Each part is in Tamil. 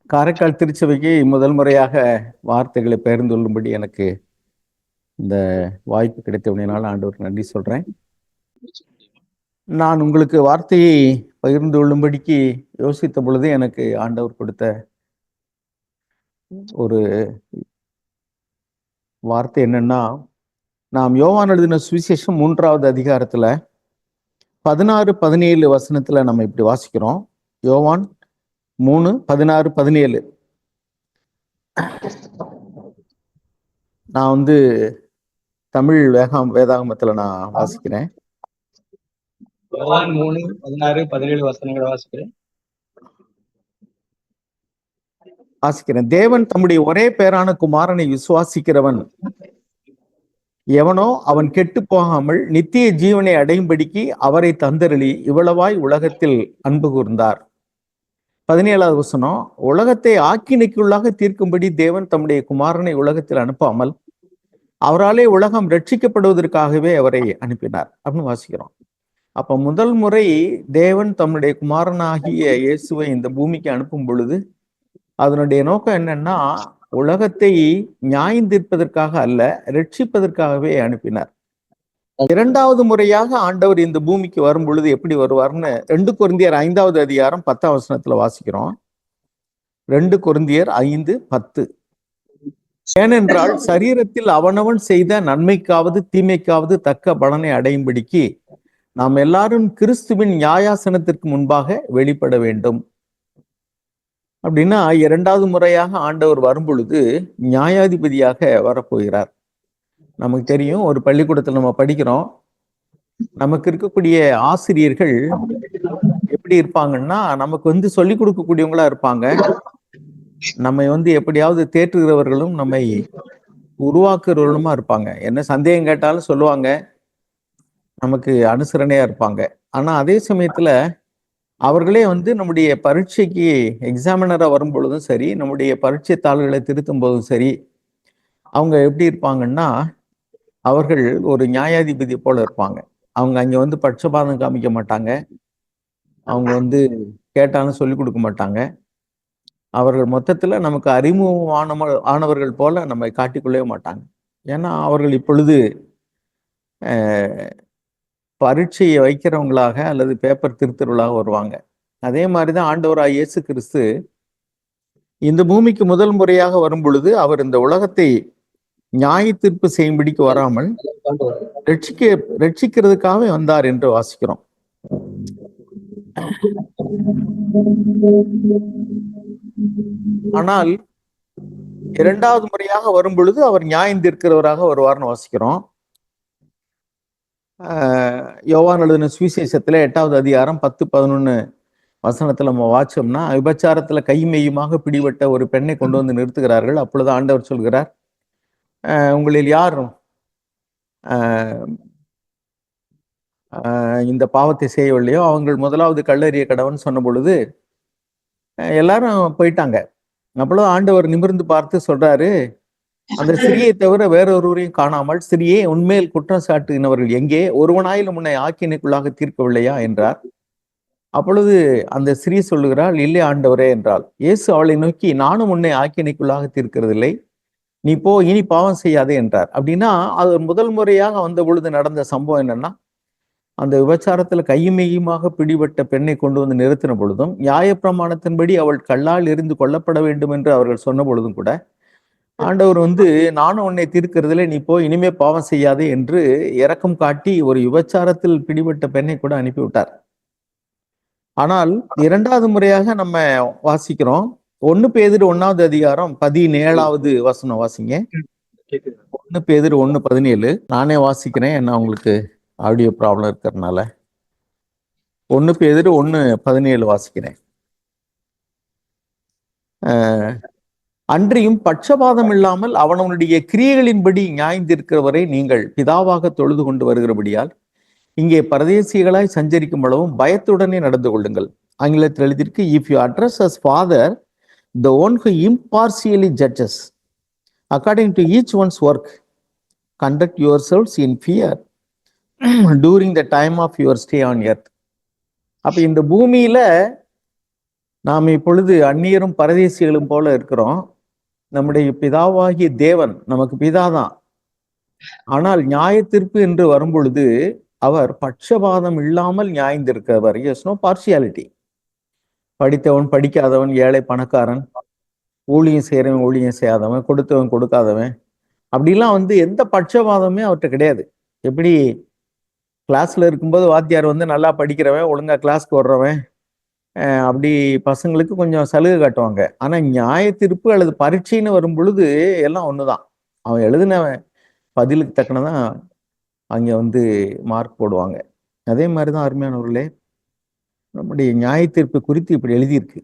காரைக்கால் திருச்சபைக்கு முதல் முறையாக வார்த்தைகளை பகிர்ந்து கொள்ளும்படி எனக்கு இந்த வாய்ப்பு கிடைத்தவுடனே ஆண்டவருக்கு நன்றி சொல்றேன். நான் உங்களுக்கு வார்த்தையை பகிர்ந்து கொள்ளும்படிக்கு யோசித்த பொழுது எனக்கு ஆண்டவர் கொடுத்த ஒரு வார்த்தை என்னன்னா, நாம் யோவான் எழுதின சுவிசேஷம் 3வது அதிகாரத்துல 16-17 வசனத்துல நம்ம இப்படி வாசிக்கிறோம். யோவான் 3:16-17. நான் தமிழ் வேதாகமத்துல நான் வாசிக்கிறேன். யோவான் 3:16-17 வசனங்களை வாசிக்கிறேன். தேவன் தம்முடைய ஒரே பேரான குமாரனை விசுவாசிக்கிறவன் எவனோ அவன் கெட்டு போகாமல் நித்திய ஜீவனை அடையும்படிக்கு அவரை தந்தருளி இவ்வளவாய் உலகத்தில் அன்பு கூர்ந்தார். 17வது வசனம், உலகத்தை ஆக்கினைக்குள்ளாக தீர்க்கும்படி தேவன் தம்முடைய குமாரனை உலகத்தில் அனுப்பாமல் அவராலே உலகம் ரட்சிக்கப்படுவதற்காகவே அவரை அனுப்பினார் அப்படின்னு வாசிக்கிறோம். அப்ப முதல் முறை தேவன் தம்முடைய குமாரனாகிய இயேசுவை இந்த பூமிக்கு அனுப்பும் பொழுது அதனுடைய நோக்கம் என்னன்னா, உலகத்தை நியாயந்தீர்ப்பதற்காக அல்ல, ரட்சிப்பதற்காகவே அனுப்பினார். 2வது முறையாக ஆண்டவர் இந்த பூமிக்கு வரும் பொழுது எப்படி வருவார்னு 2 கொரிந்தியர் 5வது அதிகாரம் 10ஆம் வசனத்துல வாசிக்கிறோம். 2 கொரிந்தியர் 5:10. ஏனென்றால் சரீரத்தில் அவனவன் செய்த நன்மைக்காவது தீமைக்காவது தக்க பலனை அடையும்படிக்கு நாம் எல்லாரும் கிறிஸ்துவின் நியாயாசனத்திற்கு முன்பாக வெளிப்பட வேண்டும். அப்படின்னா 2வது முறையாக ஆண்டவர் வரும் பொழுது நியாயாதிபதியாக வரப்போகிறார். நமக்கு தெரியும், ஒரு பள்ளிக்கூடத்தில் நம்ம படிக்கிறோம், நமக்கு இருக்கக்கூடிய ஆசிரியர்கள் எப்படி இருப்பாங்கன்னா, நமக்கு சொல்லிக் கொடுக்கக்கூடியவங்களா இருப்பாங்க. நம்மை எப்படியாவது தேற்றுகிறவர்களும் நம்மை உருவாக்குறவர்களுமா இருப்பாங்க. என்ன சந்தேகம் கேட்டாலும் சொல்லுவாங்க, நமக்கு அனுசரணையா இருப்பாங்க. ஆனா அதே சமயத்துல அவர்களே நம்முடைய பரீட்சைக்கு எக்ஸாமினரா வரும் பொழுதும் சரி, நம்முடைய பரீட்சை தாள்களை திருத்தும் போதும் சரி, அவங்க எப்படி இருப்பாங்கன்னா, அவர்கள் ஒரு நியாயாதிபதி போல இருப்பாங்க. அவங்க அங்க பட்சபாதம் காமிக்க மாட்டாங்க. அவங்க கேட்டாலும் சொல்லிக் கொடுக்க மாட்டாங்க. அவர்கள் மொத்தத்துல நமக்கு அறிமுகமானவர்கள் போல நம்மை காட்டிக்கொள்ளவே மாட்டாங்க. ஏன்னா அவர்கள் இப்பொழுது பரீட்சையை வைக்கிறவங்களாக அல்லது பேப்பர் திருத்தர்களாக வருவாங்க. அதே மாதிரிதான் ஆண்டவராய் இயேசு கிறிஸ்து இந்த பூமிக்கு முதல் முறையாக வரும் பொழுது அவர் இந்த உலகத்தை நியாய தீர்ப்பு செய்யும்படிக்கு வராமல் ரட்சிக்கிறதுக்காக வந்தார் என்று வாசிக்கிறோம். ஆனால் 2வது முறையாக வரும் பொழுது அவர் நியாயம் தீர்க்கிறவராக வருவார்னு வாசிக்கிறோம். யோவான் எழுதின சுவிசேஷத்துல 8வது அதிகாரம் 10-11 வசனத்துல நம்ம வாச்சோம்னா, விபச்சாரத்துல கைமையுமாக பிடிபட்ட ஒரு பெண்ணை கொண்டு நிறுத்துகிறார்கள். அப்பொழுது ஆண்டவர் சொல்கிறார், உங்களில் யாரும் இந்த பாவத்தை செய்யவில்லையோ அவங்கள் முதலாவது கல்லறிய கடவன் சொன்ன பொழுது எல்லாரும் போயிட்டாங்க. அப்பொழுது ஆண்டவர் நிமிர்ந்து பார்த்து சொல்றாரு, அந்த சிறியை தவிர வேறொருவரையும் காணாமல், சிறியே உண்மையில் குற்றம் சாட்டுகிறவர்கள் எங்கே? ஒருவனாயிலும் உன்னை ஆக்கினைக்குள்ளாக தீர்க்கவில்லையா என்றார். அப்பொழுது அந்த சிறிய சொல்லுகிறாள், இல்லை ஆண்டவரே என்றாள். இயேசு அவளை நோக்கி, நானும் உன்னை ஆக்கினைக்குள்ளாக தீர்க்கிறதில்லை, நீ போ, இனி பாவம் செய்யாதே என்றார். அப்படின்னா அது முதல் முறையாக வந்த பொழுது நடந்த சம்பவம் என்னன்னா, அந்த விபச்சாரத்துல கையுமையுமாக பிடிபட்ட பெண்ணை கொண்டு நிறுத்தின பொழுதும், நியாயப்பிரமாணத்தின்படி அவள் கல்லால் எரிந்து கொல்லப்பட வேண்டும் என்று அவர்கள் சொன்ன பொழுதும் கூட ஆண்டவர் நானும் உன்னை தீர்க்கிறதில்லை, நீ போ, இனிமே பாவம் செய்யாதே என்று இரக்கம் காட்டி ஒரு விபச்சாரத்தில் பிடிபட்ட பெண்ணை கூட அனுப்பிவிட்டார். ஆனால் 2வது முறையாக நம்ம வாசிக்கிறோம். 1 பேதுரு 1வது அதிகாரம் 17வது வசனம் வாசிங்க. 1 பேதுரு 1:17. நானே வாசிக்கிறேன், ஏன்னா உங்களுக்கு ஆடியோ ப்ராப்ளம் இருக்கிறதுனால. 1 பேதுரு 1:17 வாசிக்கிறேன். அன்றியும் பட்சபாதம் இல்லாமல் அவனுடைய கிரியைகளின்படி நியாயந்திருக்கிறவரை நீங்கள் பிதாவாக தொழுது கொண்டு வருகிறபடியால் இங்கே பரதேசிகளாய் சஞ்சரிக்கும் அளவும் பயத்துடனே நடந்து கொள்ளுங்கள். ஆங்கிலத்தில் எழுதியிருக்கு, if you address as father, the one who impartially judges according to each one's work, conduct yourselves in fear during the time of your stay on earth. அப்ப இந்த பூமியில நாம் இப்பொழுது அந்நியரும் பரதேசிகளும் போல இருக்கிறோம். நம்முடைய பிதாவாகிய தேவன் நமக்கு பிதாதான். ஆனால் நியாய தீர்ப்பு என்று வரும்பொழுது அவர் பட்சபாதம் இல்லாமல் நியாயந்திருக்கிறவர். S, no partiality. படித்தவன் படிக்காதவன், ஏழை பணக்காரன், ஊழியம் செய்யறவன் ஊழியம் செய்யாதவன், கொடுத்தவன் கொடுக்காதவன், அப்படிலாம் எந்த பட்சபாதமே அவர்கிட்ட கிடையாது. எப்படி கிளாஸ்ல இருக்கும்போது வாத்தியார் நல்லா படிக்கிறவன், ஒழுங்கா கிளாஸ்க்கு வர்றவன், அப்படி பசங்களுக்கு கொஞ்சம் சலுகை காட்டுவாங்க. ஆனா நியாய தீர்ப்பு அல்லது பரீட்சைன்னு வரும் பொழுது எல்லாம் ஒண்ணுதான். அவன் எழுதின பதிலுக்கு தக்கனதான் அங்க மார்க் போடுவாங்க. அதே மாதிரிதான் அருமையானவர்களே, நம்முடைய நியாய தீர்ப்பு குறித்து இப்படி எழுதியிருக்கு.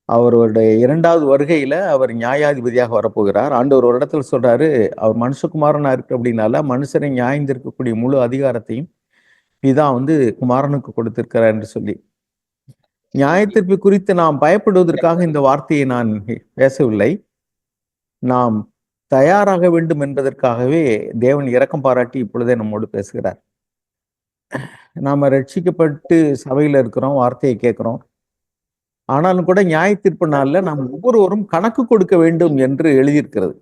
அவருடைய 2வது வருகையில அவர் நியாயாதிபதியாக வரப்போகிறார். ஆண்டவர் ஒரு இடத்துல சொல்றாரு, அவர் மனுஷகுமாரனா இருக்கு அப்படின்னால மனுஷரை நியாயந்திருக்கக்கூடிய முழு அதிகாரத்தையும் பிதா குமாரனுக்கு கொடுத்திருக்கிறார் என்று சொல்லி. நியாயத்தீர்ப்பு குறித்து நாம் பயப்படுவதற்காக இந்த வார்த்தையை நான் பேசவில்லை. நாம் தயாராக வேண்டும் என்பதற்காகவே தேவன் இரக்கம் பாராட்டி இப்பொழுதே நம்மோடு பேசுகிறார். நாம ரட்சிக்கப்பட்டு சபையில இருக்கிறோம், வார்த்தையை கேட்கிறோம். ஆனாலும் கூட நியாய தீர்ப்பு நாள்ல நாம் ஒவ்வொருவரும் கணக்கு கொடுக்க வேண்டும் என்று எழுதியிருக்கிறது.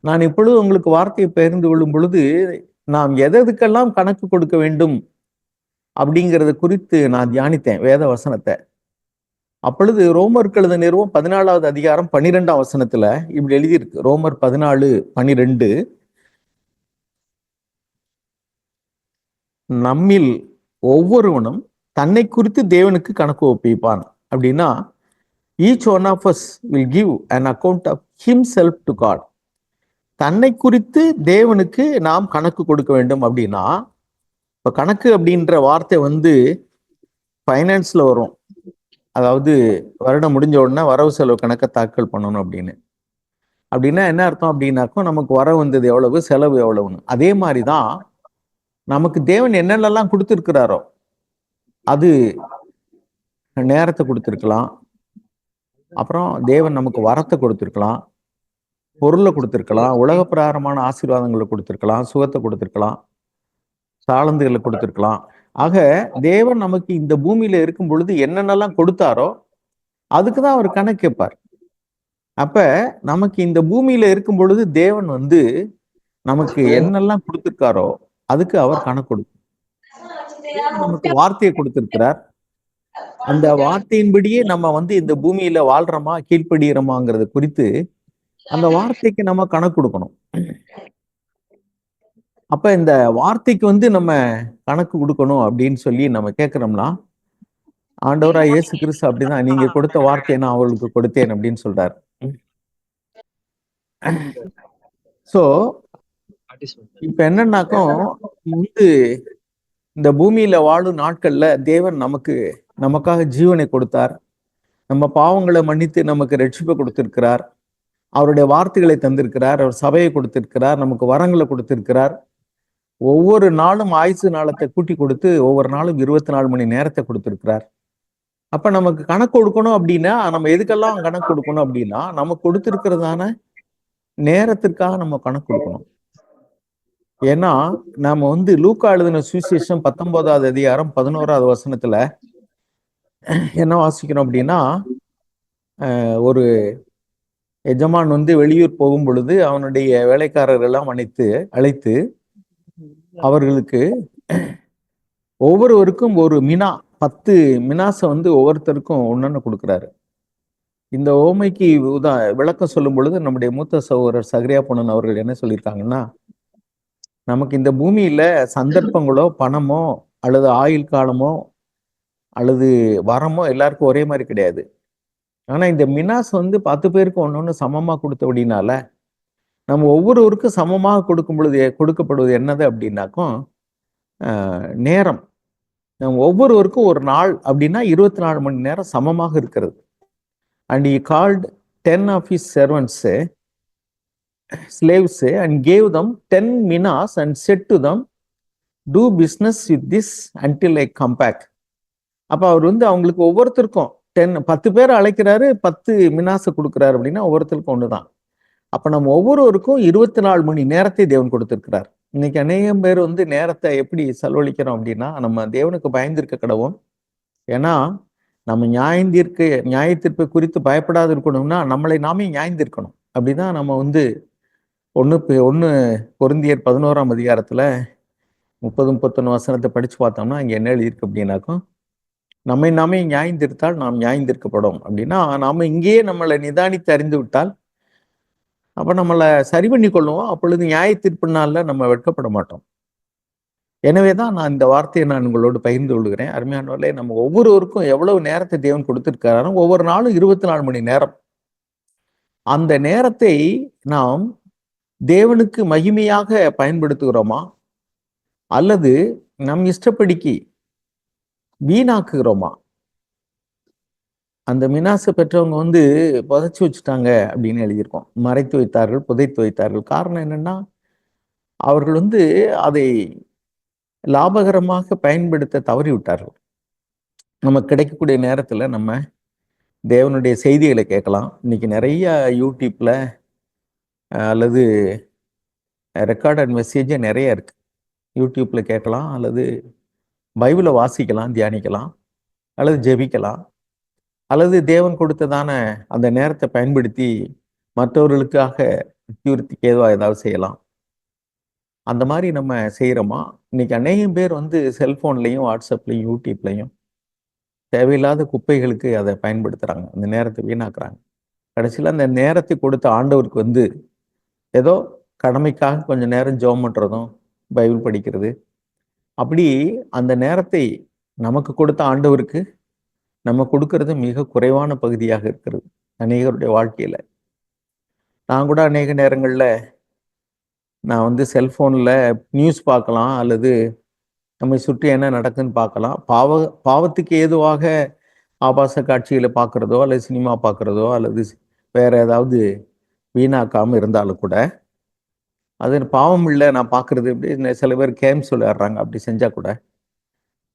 நான் இப்பொழுது உங்களுக்கு வார்த்தையை பகிர்ந்து கொள்ளும் பொழுது நாம் எதற்கெல்லாம் கணக்கு கொடுக்க வேண்டும் அப்படிங்கிறத குறித்து நான் தியானித்தேன் வேத வசனத்தை. அப்பொழுது ரோமருக்கு எழுதின நிருபம் 14வது அதிகாரம் 12ஆம் வசனத்துல இப்படி எழுதியிருக்கு. ரோமர் 14:12, நம்மில் ஒவ்வொருவனும் தன்னை குறித்து தேவனுக்கு கணக்கு ஒப்பிப்பான். அப்படின்னா each one of us will give an account of himself to God. தன்னை குறித்து தேவனுக்கு நாம் கணக்கு கொடுக்க வேண்டும். அப்படின்னா இப்ப கணக்கு அப்படின்ற வார்த்தை ஃபைனான்ஸ்ல வரும். அதாவது வருடம் முடிஞ்ச உடனே வரவு செலவு கணக்கை தாக்கல் பண்ணணும் அப்படின்னு. அப்படின்னா என்ன அர்த்தம் அப்படின்னாக்கும் நமக்கு வரவு வந்தது எவ்வளவு, செலவு எவ்வளவுன்னு. அதே மாதிரிதான் நமக்கு தேவன் என்னென்னலாம் கொடுத்திருக்கிறாரோ, அது நேரத்தை கொடுத்திருக்கலாம், அப்புறம் தேவன் நமக்கு வரத்தை கொடுத்திருக்கலாம், பொருளை கொடுத்திருக்கலாம், உலக பிரகாரமான ஆசீர்வாதங்களை கொடுத்திருக்கலாம், சுகத்தை கொடுத்திருக்கலாம், தாளந்துகளை கொடுத்திருக்கலாம். ஆக தேவன் நமக்கு இந்த பூமியில இருக்கும் பொழுது என்னென்னலாம் கொடுத்தாரோ அதுக்குதான் அவர் கணக்கு கேட்பார். அப்ப நமக்கு இந்த பூமியில இருக்கும் பொழுது தேவன் நமக்கு என்னெல்லாம் கொடுத்திருக்காரோ அதுக்கு அவர் கணக்கு கொடுக்கும். நமக்கு வார்த்தையை கொடுத்திருக்கிறார். அந்த வார்த்தையின்படியே நம்ம இந்த பூமியில வாழ்றோமா கீழ்ப்படுகிறோமாங்கிறது குறித்து அந்த வார்த்தைக்கு நம்ம கணக்கு கொடுக்கணும். அப்ப இந்த வார்த்தைக்கு நம்ம கணக்கு கொடுக்கணும் அப்படின்னு சொல்லி நம்ம கேட்கிறோம்னா, ஆண்டவரா இயேசு கிறிஸ்து அப்படிதான், நீங்க கொடுத்த வார்த்தையை நான் அவர்களுக்கு கொடுத்தேன் அப்படின்னு சொல்றாரு. சோ இப்ப என்னன்னாக்கும் இந்த பூமியில வாழும் நாட்கள்ல தேவன் நமக்காக ஜீவனை கொடுத்தார். நம்ம பாவங்களை மன்னித்து நமக்கு ரட்சிப்பை கொடுத்திருக்கிறார். அவருடைய வார்த்தைகளை தந்திருக்கிறார். அவர் சபையை கொடுத்திருக்கிறார். நமக்கு வரங்களை கொடுத்திருக்கிறார். ஒவ்வொரு நாளும் ஆயுசு நாளத்தை கூட்டி கொடுத்து ஒவ்வொரு நாளும் 24 மணி நேரத்தை கொடுத்திருக்கிறார். அப்ப நமக்கு கணக்கு கொடுக்கணும் அப்படின்னா நம்ம எதுக்கெல்லாம் கணக்கு கொடுக்கணும் அப்படின்னா, நமக்கு கொடுத்திருக்கிறதான நேரத்திற்காக நம்ம கணக்கு கொடுக்கணும். ஏன்னா நாம லூக்கா எழுதின சுவிசேஷம் 19வது அதிகாரம் 11வது வசனத்துல என்ன வாசிக்கிறோம் அப்படின்னா, ஒரு எஜமான் வெளியூர் போகும் பொழுது அவனுடைய வேலைக்காரர்கள் எல்லாம் அழைத்து அவர்களுக்கு ஒவ்வொருவருக்கும் ஒரு 10 மினாசை ஒவ்வொருத்தருக்கும் ஒன்னொன்னு கொடுக்குறாரு. இந்த ஓமைக்கு விளக்கம் சொல்லும் பொழுது நம்முடைய மூத்த சகோதரர் சகரியா பொன்னன் அவர்கள் என்ன சொல்லியிருக்காங்கன்னா, நமக்கு இந்த பூமியில சந்தர்ப்பங்களோ பணமோ அல்லது ஆயுள் காலமோ அல்லது வரமோ எல்லாருக்கும் ஒரே மாதிரி கிடையாது. ஆனா இந்த மினாஸ் 10 பேருக்கு ஒன்னொன்னு சமமா கொடுத்தபடினால நம்ம ஒவ்வொருவருக்கும் சமமாக கொடுக்கப்படுவது என்னது அப்படின்னாக்கும் நேரம். நம்ம ஒவ்வொருவருக்கும் ஒரு நாள் அப்படின்னா 24 மணி நேரம் சமமாக இருக்கிறது. And he called 10 of his servants, slaves, and gave them 10 minas and said to them, do business with this until I come back. அப்ப அவர் அவங்களுக்கு ஒவ்வொருத்தருக்கும் 10 பேர் அழைக்கிறாரு, 10 மினாசை கொடுக்கிறாரு அப்படின்னா ஒவ்வொருத்தருக்கும் ஒண்ணுதான். அப்ப நம்ம ஒவ்வொருவருக்கும் 24 மணி நேரத்தை தேவன் கொடுத்திருக்கிறார். இன்னைக்கு அநேகம் பேர் நேரத்தை எப்படி செலவழிக்கிறோம் அப்படின்னா, நம்ம தேவனுக்கு பயந்திருக்க கடவோம். ஏன்னா நம்ம நியாயத்தீர்ப்பை குறித்து பயப்படாது இருக்கணும்னா நம்மளை நாமே நியாயந்திருக்கணும். அப்படிதான் நம்ம வந்து ஒன்று கொரிந்தியர் 11ஆம் அதிகாரத்துல 30-31 வசனத்தை படிச்சு பார்த்தோம்னா அங்க என்ன எழுதியிருக்கு அப்படின்னாக்கும், நம்மை நாமே நியாயந்திருத்தால் நாம் நியாயந்திருக்கப்படும் அப்படின்னா, நாம இங்கேயே நம்மளை நிதானித்து அறிந்து விட்டால் அப்ப நம்மளை சரி பண்ணி கொள்ளுவோம். அப்பொழுது நியாயத்தீர்ப்பு நாள்ல நம்ம வெட்கப்பட மாட்டோம். எனவேதான் நான் இந்த வார்த்தையை நான் உங்களோடு பகிர்ந்து கொள்கிறேன். அருமையானவர்களே, நம்ம ஒவ்வொருவருக்கும் எவ்வளவு நேரத்தை தேவன் கொடுத்திருக்காரோ ஒவ்வொரு நாளும் 24 மணி நேரம். அந்த நேரத்தை நாம் தேவனுக்கு மகிமையாக பயன்படுத்துகிறோமா அல்லது நம் இஷ்டப்படிக்கு வீணாக்குகிறோமா? அந்த மினாசை பெற்றவங்க வந்து புதைச்சு வச்சுட்டாங்க அப்படின்னு எழுதியிருக்கோம். மறைத்து வைத்தார்கள், புதைத்து வைத்தார்கள். காரணம் என்னன்னா, அவர்கள் வந்து அதை லாபகரமாக பயன்படுத்த தவறிவிட்டார்கள். நமக்கு கிடைக்கக்கூடிய நேரத்துல நம்ம தேவனுடைய செய்திகளை கேட்கலாம். இன்னைக்கு நிறைய யூடியூப்ல அல்லது ரெக்கார்டட் மெசேஜே நிறைய இருக்கு. யூடியூப்ல கேட்கலாம், அல்லது பைபிளை வாசிக்கலாம், தியானிக்கலாம், அல்லது ஜெபிக்கலாம், அல்லது தேவன் கொடுத்ததான அந்த நேரத்தை பயன்படுத்தி மற்றவர்களுக்காக தீவிரத்துக்கு ஏதுவா ஏதாவது செய்யலாம். அந்த மாதிரி நம்ம செய்யறோமா? இன்னைக்கு அநேகம் பேர் வந்து செல்போன்லையும் வாட்ஸ்அப்லையும் யூடியூப்லையும் தேவையில்லாத குப்பைகளுக்கு அதை பயன்படுத்துறாங்க. அந்த நேரத்தை வீணாக்குறாங்க. கடைசியில் அந்த நேரத்தை கொடுத்த ஆண்டவருக்கு வந்து ஏதோ கடமைக்காக கொஞ்சம் நேரம் ஜெபம் பண்றதும் பைபிள் படிக்கிறது, அப்படி அந்த நேரத்தை நமக்கு கொடுத்த ஆண்டவருக்கு நம்ம கொடுக்கறது மிக குறைவான பகுதியாக இருக்கிறது அநேகருடைய வாழ்க்கையில. நான் கூட அநேக நேரங்கள்ல நான் வந்து செல்போன்ல நியூஸ் பார்க்கலாம், அல்லது நம்மை சுற்றி என்ன நடக்குன்னு பார்க்கலாம். பாவத்துக்கு ஏதுவாக ஆபாச காட்சிகளை பார்க்கறதோ அல்லது சினிமா பார்க்கறதோ அல்லது வேற ஏதாவது வீணாக்காம இருந்தாலும் கூட அது பாவம் இல்லை. நான் பார்க்கறது எப்படி சில பேர் கேம்ஸ் விளையாடுறாங்க, அப்படி செஞ்சா கூட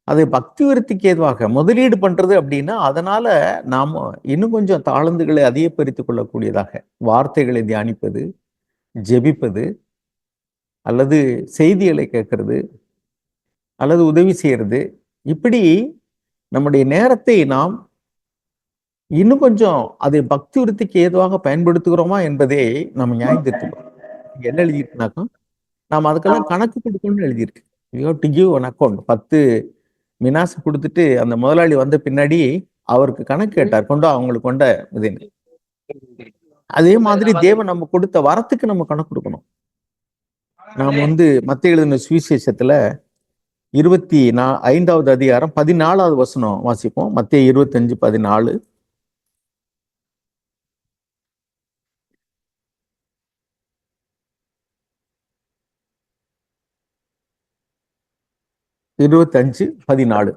அது பக்தி விருத்திக்கு ஏதுவாக முதலீடு பண்றது அப்படின்னா, அதனால நாம இன்னும் கொஞ்சம் தாளந்துகளை அதிகப்படுத்திக் கொள்ளக்கூடியதாக வார்த்தைகளை தியானிப்பது, ஜெபிப்பது, அல்லது செய்திகளை கேட்கறது, அல்லது உதவி செய்யறது, இப்படி நம்முடைய நேரத்தை நாம் இன்னும் கொஞ்சம் அதை பக்தி விருத்திக்கு ஏதுவாக பயன்படுத்துகிறோமா என்பதை நம்ம நியாயந்திருக்கிறோம். என்ன எழுதியிருக்குனாக்கா, நாம் அதுக்கெல்லாம் கணக்கு கொடுக்கணும்னு எழுதியிருக்கு. You have to give an account. 10 மினாசு கொடுத்துட்டு அந்த முதலாளி வந்த பின்னாடி அவருக்கு கணக்கு கேட்டார், கொண்டு அவங்களுக்கு கொண்ட இதுன்னு. அதே மாதிரி தேவன் நம்ம கொடுத்த வரத்துக்கு நம்ம கணக்கு கொடுக்கணும். நாம் வந்து மத்திய எழுதின சுவிசேஷத்துல 25வது அதிகாரம் 14வது வசனம் வாசிப்போம். மத்திய 25:14.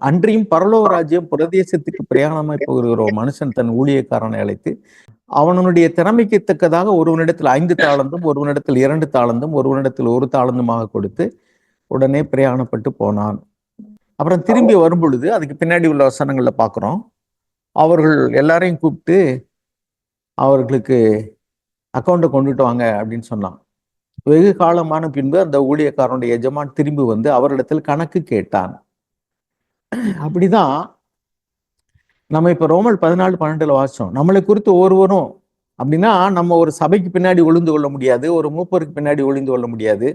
அன்றியும் பரலோக ராஜ்யம் பிரதேசத்துக்கு பிரயாணமாய் போகிற ஒரு மனுஷன் தன் ஊழியக்காரனை அழைத்து அவனுடைய திறமைக்கு தக்கதாக ஒருவனிடத்தில் 5 தாளந்தும், ஒருவனிடத்தில் 2 தாளந்தும், ஒருவனிடத்தில் 1 தாளந்துமாக கொடுத்து உடனே பிரயாணப்பட்டு போனான். அப்புறம் திரும்பி வரும் பொழுது அதுக்கு பின்னாடி உள்ள வசனங்கள்ல பார்க்கிறோம், அவர்கள் எல்லாரையும் கூப்பிட்டு அவர்களுக்கு அக்கௌண்ட்டை கொண்டுட்டு வாங்க அப்படின்னு சொன்னான். வெகு காலமான பின்பு அந்த ஊழியக்காரனுடைய எஜமான் திரும்பி வந்து அவரிடத்தில் கணக்கு கேட்டான். அப்படிதான் நம்ம இப்ப ரோமர் 14:12 வாசிச்சோம். நம்மளை குறித்து ஒருவரும் அப்படின்னா, நம்ம ஒரு சபைக்கு பின்னாடி ஒளிந்து கொள்ள முடியாது, ஒரு மூப்பருக்கு பின்னாடி ஒளிந்து கொள்ள முடியாது,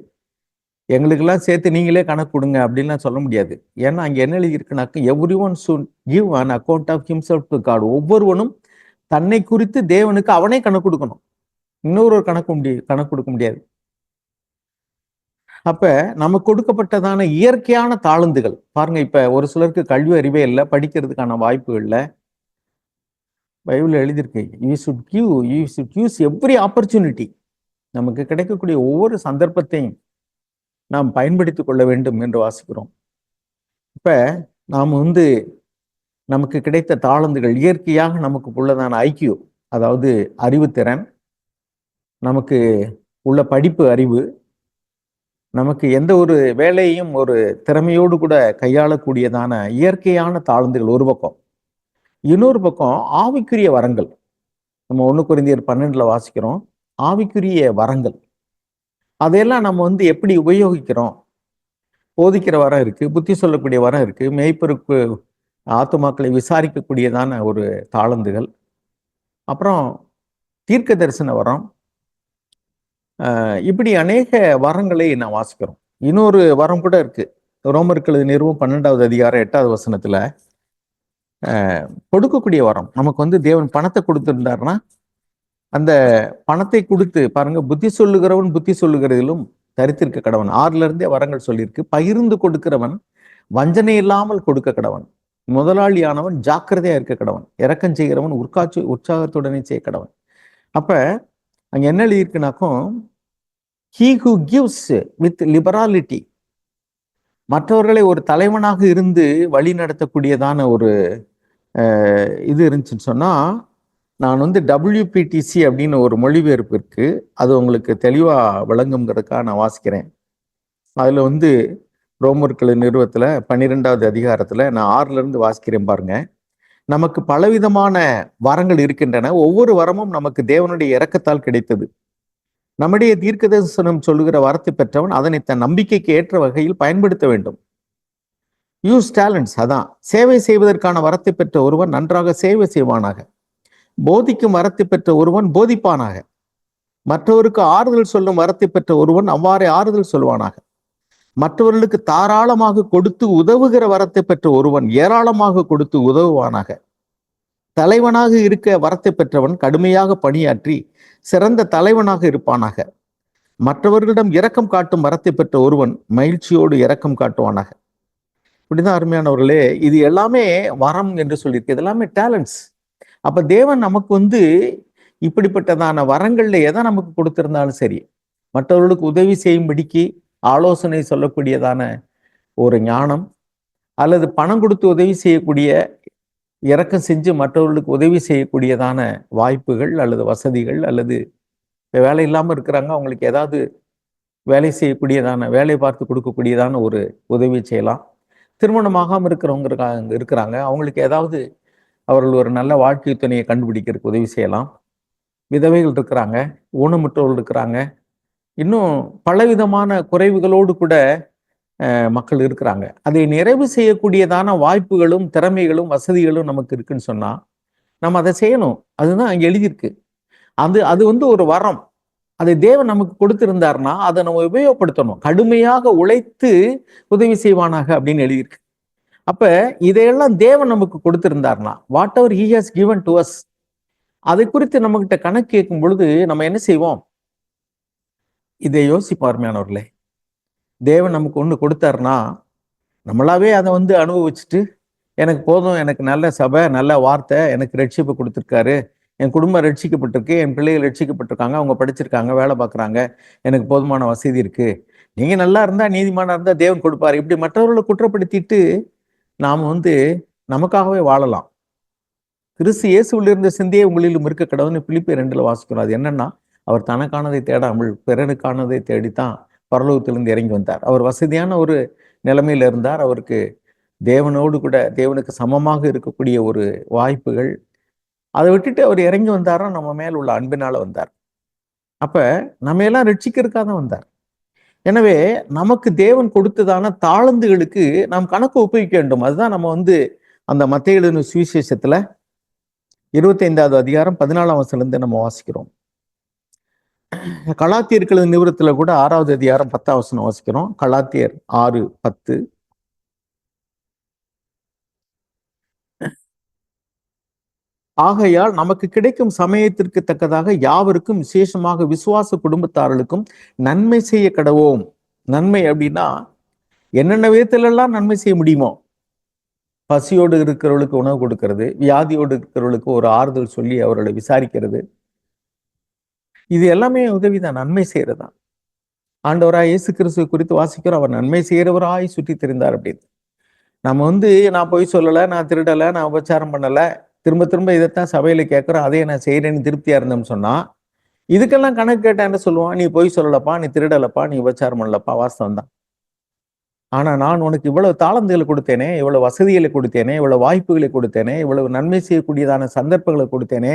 எங்களுக்கெல்லாம் சேர்த்து நீங்களே கணக்கு கொடுங்க அப்படின்லாம் சொல்ல முடியாது. ஏன்னா அங்க என்ன எழுதியிருக்குனாக்க, everyone should give an account of himself to God. ஒவ்வொருவனும் தன்னை குறித்து தேவனுக்கு அவனே கணக்கு கொடுக்கணும். இன்னொரு கணக்கு கொடுக்க முடியாது. அப்ப நமக்கு கொடுக்கப்பட்டதான இயற்கையான தாளந்துகள் பாருங்க. இப்ப ஒரு சிலருக்கு கல்வி அறிவே இல்லை, படிக்கிறதுக்கான வாய்ப்பு இல்லை. பைபிள் எழுதியிருக்கு, you should use every opportunity. நமக்கு கிடைக்கக்கூடிய ஒவ்வொரு சந்தர்ப்பத்தையும் நாம் பயன்படுத்திக் கொள்ள வேண்டும் என்று வாசிக்கிறோம். இப்ப நாம் வந்து நமக்கு கிடைத்த தாளந்துகள் இயற்கையாக நமக்கு உள்ளதான ஐக்கியூ, அதாவது அறிவுத்திறன், நமக்கு உள்ள படிப்பு அறிவு, நமக்கு எந்த ஒரு வேலையையும் ஒரு திறமையோடு கூட கையாளக்கூடியதான இயற்கையான தாளந்துகள் ஒரு பக்கம். இன்னொரு பக்கம் ஆவிக்குரிய வரங்கள். நம்ம 1 கொரிந்தியர் 12 வாசிக்கிறோம், ஆவிக்குரிய வரங்கள். அதையெல்லாம் நம்ம வந்து எப்படி உபயோகிக்கிறோம்? போதிக்கிற வரம் இருக்கு, புத்தி சொல்லக்கூடிய வரம் இருக்கு, மேய்ப்பருக்கு ஆத்துமாக்களை விசாரிக்கக்கூடியதான ஒரு தாளந்துகள். அப்புறம் தீர்க்க தரிசன வரம். இப்படி அநேக வரங்களை நான் வாசிக்கிறோம். இன்னொரு வரம் கூட இருக்கு. ரோமர்கள் நிறுவம் 12வது அதிகாரம் 8வது வசனத்துல கொடுக்கக்கூடிய வரம். நமக்கு வந்து தேவன் பணத்தை கொடுத்திருந்தாருன்னா அந்த பணத்தை கொடுத்து பாருங்க, புத்தி சொல்லுகிறவன் புத்தி சொல்லுகிறதிலும் தரித்திருக்க கடவன். 6ல இருந்தே வரங்கள் சொல்லியிருக்கு. பகிர்ந்து கொடுக்கிறவன் வஞ்சனை இல்லாமல் கொடுக்க கடவன். முதலாளியானவன் ஜாக்கிரதையா இருக்க கடவன். இறக்கம் செய்கிறவன் உற்சாகத்துடனே செய்ய கடவன். அப்ப அங்க என்ன எழுதியிருக்குனாக்கும், he who gives with liberality, மற்றவர்களை ஒரு தலைவனாக இருந்து வழி நடத்தக்கூடியதான ஒரு இது இருந்துச்சுன்னு சொன்னா, நான் வந்து WPTC அப்படின்னு ஒரு மொழிபெயர்ப்பு இருக்கு, அது உங்களுக்கு தெளிவா விளங்குங்கிறதுக்காக நான் வாசிக்கிறேன். அதுல வந்து ரோமர்கள் நிறுவத்துல 12வது அதிகாரத்துல நான் 6ல இருந்து வாசிக்கிறேன் பாருங்க. நமக்கு பலவிதமான வரங்கள் இருக்கின்றன. ஒவ்வொரு வரமும் நமக்கு தேவனுடைய இரக்கத்தால் கிடைத்தது. நம்முடைய தீர்க்க தரிசனம் சொல்லுகிற வரத்தை பெற்றவன் அதனை தன் நம்பிக்கைக்கு ஏற்ற வகையில் பயன்படுத்த வேண்டும். Use talents. அதான் சேவை செய்வதற்கான வரத்தை பெற்ற ஒருவன் நன்றாக சேவை செய்வானாக. போதிக்கும் வரத்தை பெற்ற ஒருவன் போதிப்பானாக. மற்றவருக்கு ஆறுதல் சொல்லும் வரத்தை பெற்ற ஒருவன் அவ்வாறே ஆறுதல் சொல்வானாக. மற்றவர்களுக்கு தாராளமாக கொடுத்து உதவுகிற வரத்தை பெற்ற ஒருவன் ஏராளமாக கொடுத்து உதவுவானாக. தலைவனாக இருக்க வரத்தை பெற்றவன் கடுமையாக பணியாற்றி சிறந்த தலைவனாக இருப்பானாக. மற்றவர்களிடம் இரக்கம் காட்டும் வரத்தை பெற்ற ஒருவன் மகிழ்ச்சியோடு இரக்கம் காட்டுவானாக. இப்படிதான் அருமையானவர்களே, இது எல்லாமே வரம் என்று சொல்லியிருக்கு. இது எல்லாமே டேலண்ட்ஸ். அப்ப தேவன் நமக்கு வந்து இப்படிப்பட்டதான வரங்கள்ல எதை நமக்கு கொடுத்திருந்தாலும் சரி, மற்றவர்களுக்கு உதவி செய்யும்படிக்கு ஆலோசனை சொல்லக்கூடியதான ஒரு ஞானம், அல்லது பணம் கொடுத்து உதவி செய்யக்கூடிய, இரக்கம் செஞ்சு மற்றவர்களுக்கு உதவி செய்யக்கூடியதான வாய்ப்புகள் அல்லது வசதிகள், அல்லது வேலை இல்லாமல் இருக்கிறாங்க அவங்களுக்கு ஏதாவது வேலை செய்யக்கூடியதான, வேலை பார்த்து கொடுக்கக்கூடியதான ஒரு உதவி செய்யலாம். திருமணமாகாமல் இருக்கிறவங்க இருக்கிறாங்க, அவங்களுக்கு ஏதாவது அவர்கள் ஒரு நல்ல வாழ்க்கை துணையை கண்டுபிடிக்கிறதுக்கு உதவி செய்யலாம். விதவைகள் இருக்கிறாங்க, ஊனமுற்றவர்கள் இருக்கிறாங்க, இன்னும் பலவிதமான குறைவுகளோடு கூட மக்கள் இருக்கிறாங்க. அதை நிறைவு செய்யக்கூடியதான வாய்ப்புகளும் திறமைகளும் வசதிகளும் நமக்கு இருக்குன்னு சொன்னா நம்ம அதை செய்யணும். அதுதான் அங்க எழுதியிருக்கு. அது வந்து ஒரு வரம். அதை தேவன் நமக்கு கொடுத்திருந்தார்னா அதை நம்ம உபயோகப்படுத்தணும். கடுமையாக உழைத்து உதவி செய்வானாக அப்படின்னு எழுதியிருக்கு. அப்ப இதையெல்லாம் தேவன் நமக்கு கொடுத்திருந்தார்னா, whatever he has given to us, அதை குறித்து நம்ம கிட்ட கணக்கு கேட்கும் பொழுது நம்ம என்ன செய்வோம்? இதை யோசிப்பார்மையானவர்களே. தேவன் நமக்கு ஒன்று கொடுத்தாருன்னா நம்மளாவே அதை வந்து அனுபவிச்சுட்டு, எனக்கு போதும், எனக்கு நல்ல சபை, நல்ல வார்த்தை, எனக்கு ரட்சிப்பு கொடுத்துருக்காரு, என் குடும்பம் ரட்சிக்கப்பட்டிருக்கு, என் பிள்ளைகள் ரட்சிக்கப்பட்டிருக்காங்க, அவங்க படிச்சிருக்காங்க, வேலை பார்க்குறாங்க, எனக்கு போதுமான வசதி இருக்கு, நீங்க நல்லா இருந்தா, நீதிமானா இருந்தா தேவன் கொடுப்பாரு, இப்படி மற்றவர்களை குற்றப்படுத்திட்டு நாம் வந்து நமக்காகவே வாழலாம். கிறிஸ்து இயேசுவில் இருந்த சிந்தையே உங்களிலும் இருக்க கடவுள்னு பிலிப்பியர் 2ல் வாசிக்கிறோம். அது என்னன்னா, அவர் தனக்கானதை தேடாமல் பிறனுக்கானதை தேடித்தான் பரலோகத்திலிருந்து இறங்கி வந்தார். அவர் வசதியான ஒரு நிலைமையில இருந்தார். அவருக்கு தேவனோடு கூட, தேவனுக்கு சமமாக இருக்கக்கூடிய ஒரு வாய்ப்புகள், அதை விட்டுட்டு அவர் இறங்கி வந்தாரா நம்ம மேல் உள்ள அன்பினால வந்தார். அப்ப நம்ம எல்லாம் ரட்சிக்கிறதுக்காக தான் வந்தார். எனவே நமக்கு தேவன் கொடுத்ததான தாளந்துகளுக்கு நாம் கணக்கு ஒப்புவிக்க வேண்டும். அதுதான் நம்ம வந்து அந்த மத்தேயு எழுதின சுவிசேஷத்துல 25வது அதிகாரம் 14ஆம் வசனத்திலிருந்து நம்ம வாசிக்கிறோம். கலாத்தியர்கள் நிறுவத்துல கூட 6வது அதிகாரம் 10ஆம் வசனம் வாசிக்கிறோம். கலாத்தியர் 6:10. ஆகையால் நமக்கு கிடைக்கும் சமயத்திற்கு தக்கதாக யாவருக்கும், விசேஷமாக விசுவாச குடும்பத்தார்களுக்கும் நன்மை செய்ய கடவோம். நன்மை அப்படின்னா என்னென்ன விதத்துல எல்லாம் நன்மை செய்ய முடியுமோ, பசியோடு இருக்கிறவர்களுக்கு உணவு கொடுக்கிறது, வியாதியோடு இருக்கிறவர்களுக்கு ஒரு ஆறுதல் சொல்லி அவர்களை விசாரிக்கிறது, இது எல்லாமே உதவிதான், நன்மை செய்யறதுதான். ஆண்டவராய் இயேசு கிறிஸ்துவை குறித்து வாசிக்கிறோம், அவர் நன்மை செய்யறவராய் சுற்றி திரிந்தார் அப்படின்னு. நம்ம வந்து நான் பொய் சொல்லலை, நான் திருடலை, நான் உபச்சாரம் பண்ணலை, திரும்ப திரும்ப இதைத்தான் சபையில கேட்கிறோம், அதையே நான் செய்யறேன்னு திருப்தியா இருந்தோம்னு சொன்னா, இதுக்கெல்லாம் கணக்கு கேட்டா என்ன சொல்லுவான்? நீ பொய் சொல்லலப்பா, நீ திருடலப்பா, நீ உபச்சாரம் பண்ணலப்பா, வாஸ்தவம் தான். ஆனா நான் உனக்கு இவ்வளவு தாளந்துகளை கொடுத்தேனே, இவ்வளவு வசதிகளை கொடுத்தேனே, இவ்வளவு வாய்ப்புகளை கொடுத்தேனே, இவ்வளவு நன்மை செய்யக்கூடியதான சந்தர்ப்பங்களை கொடுத்தேனே,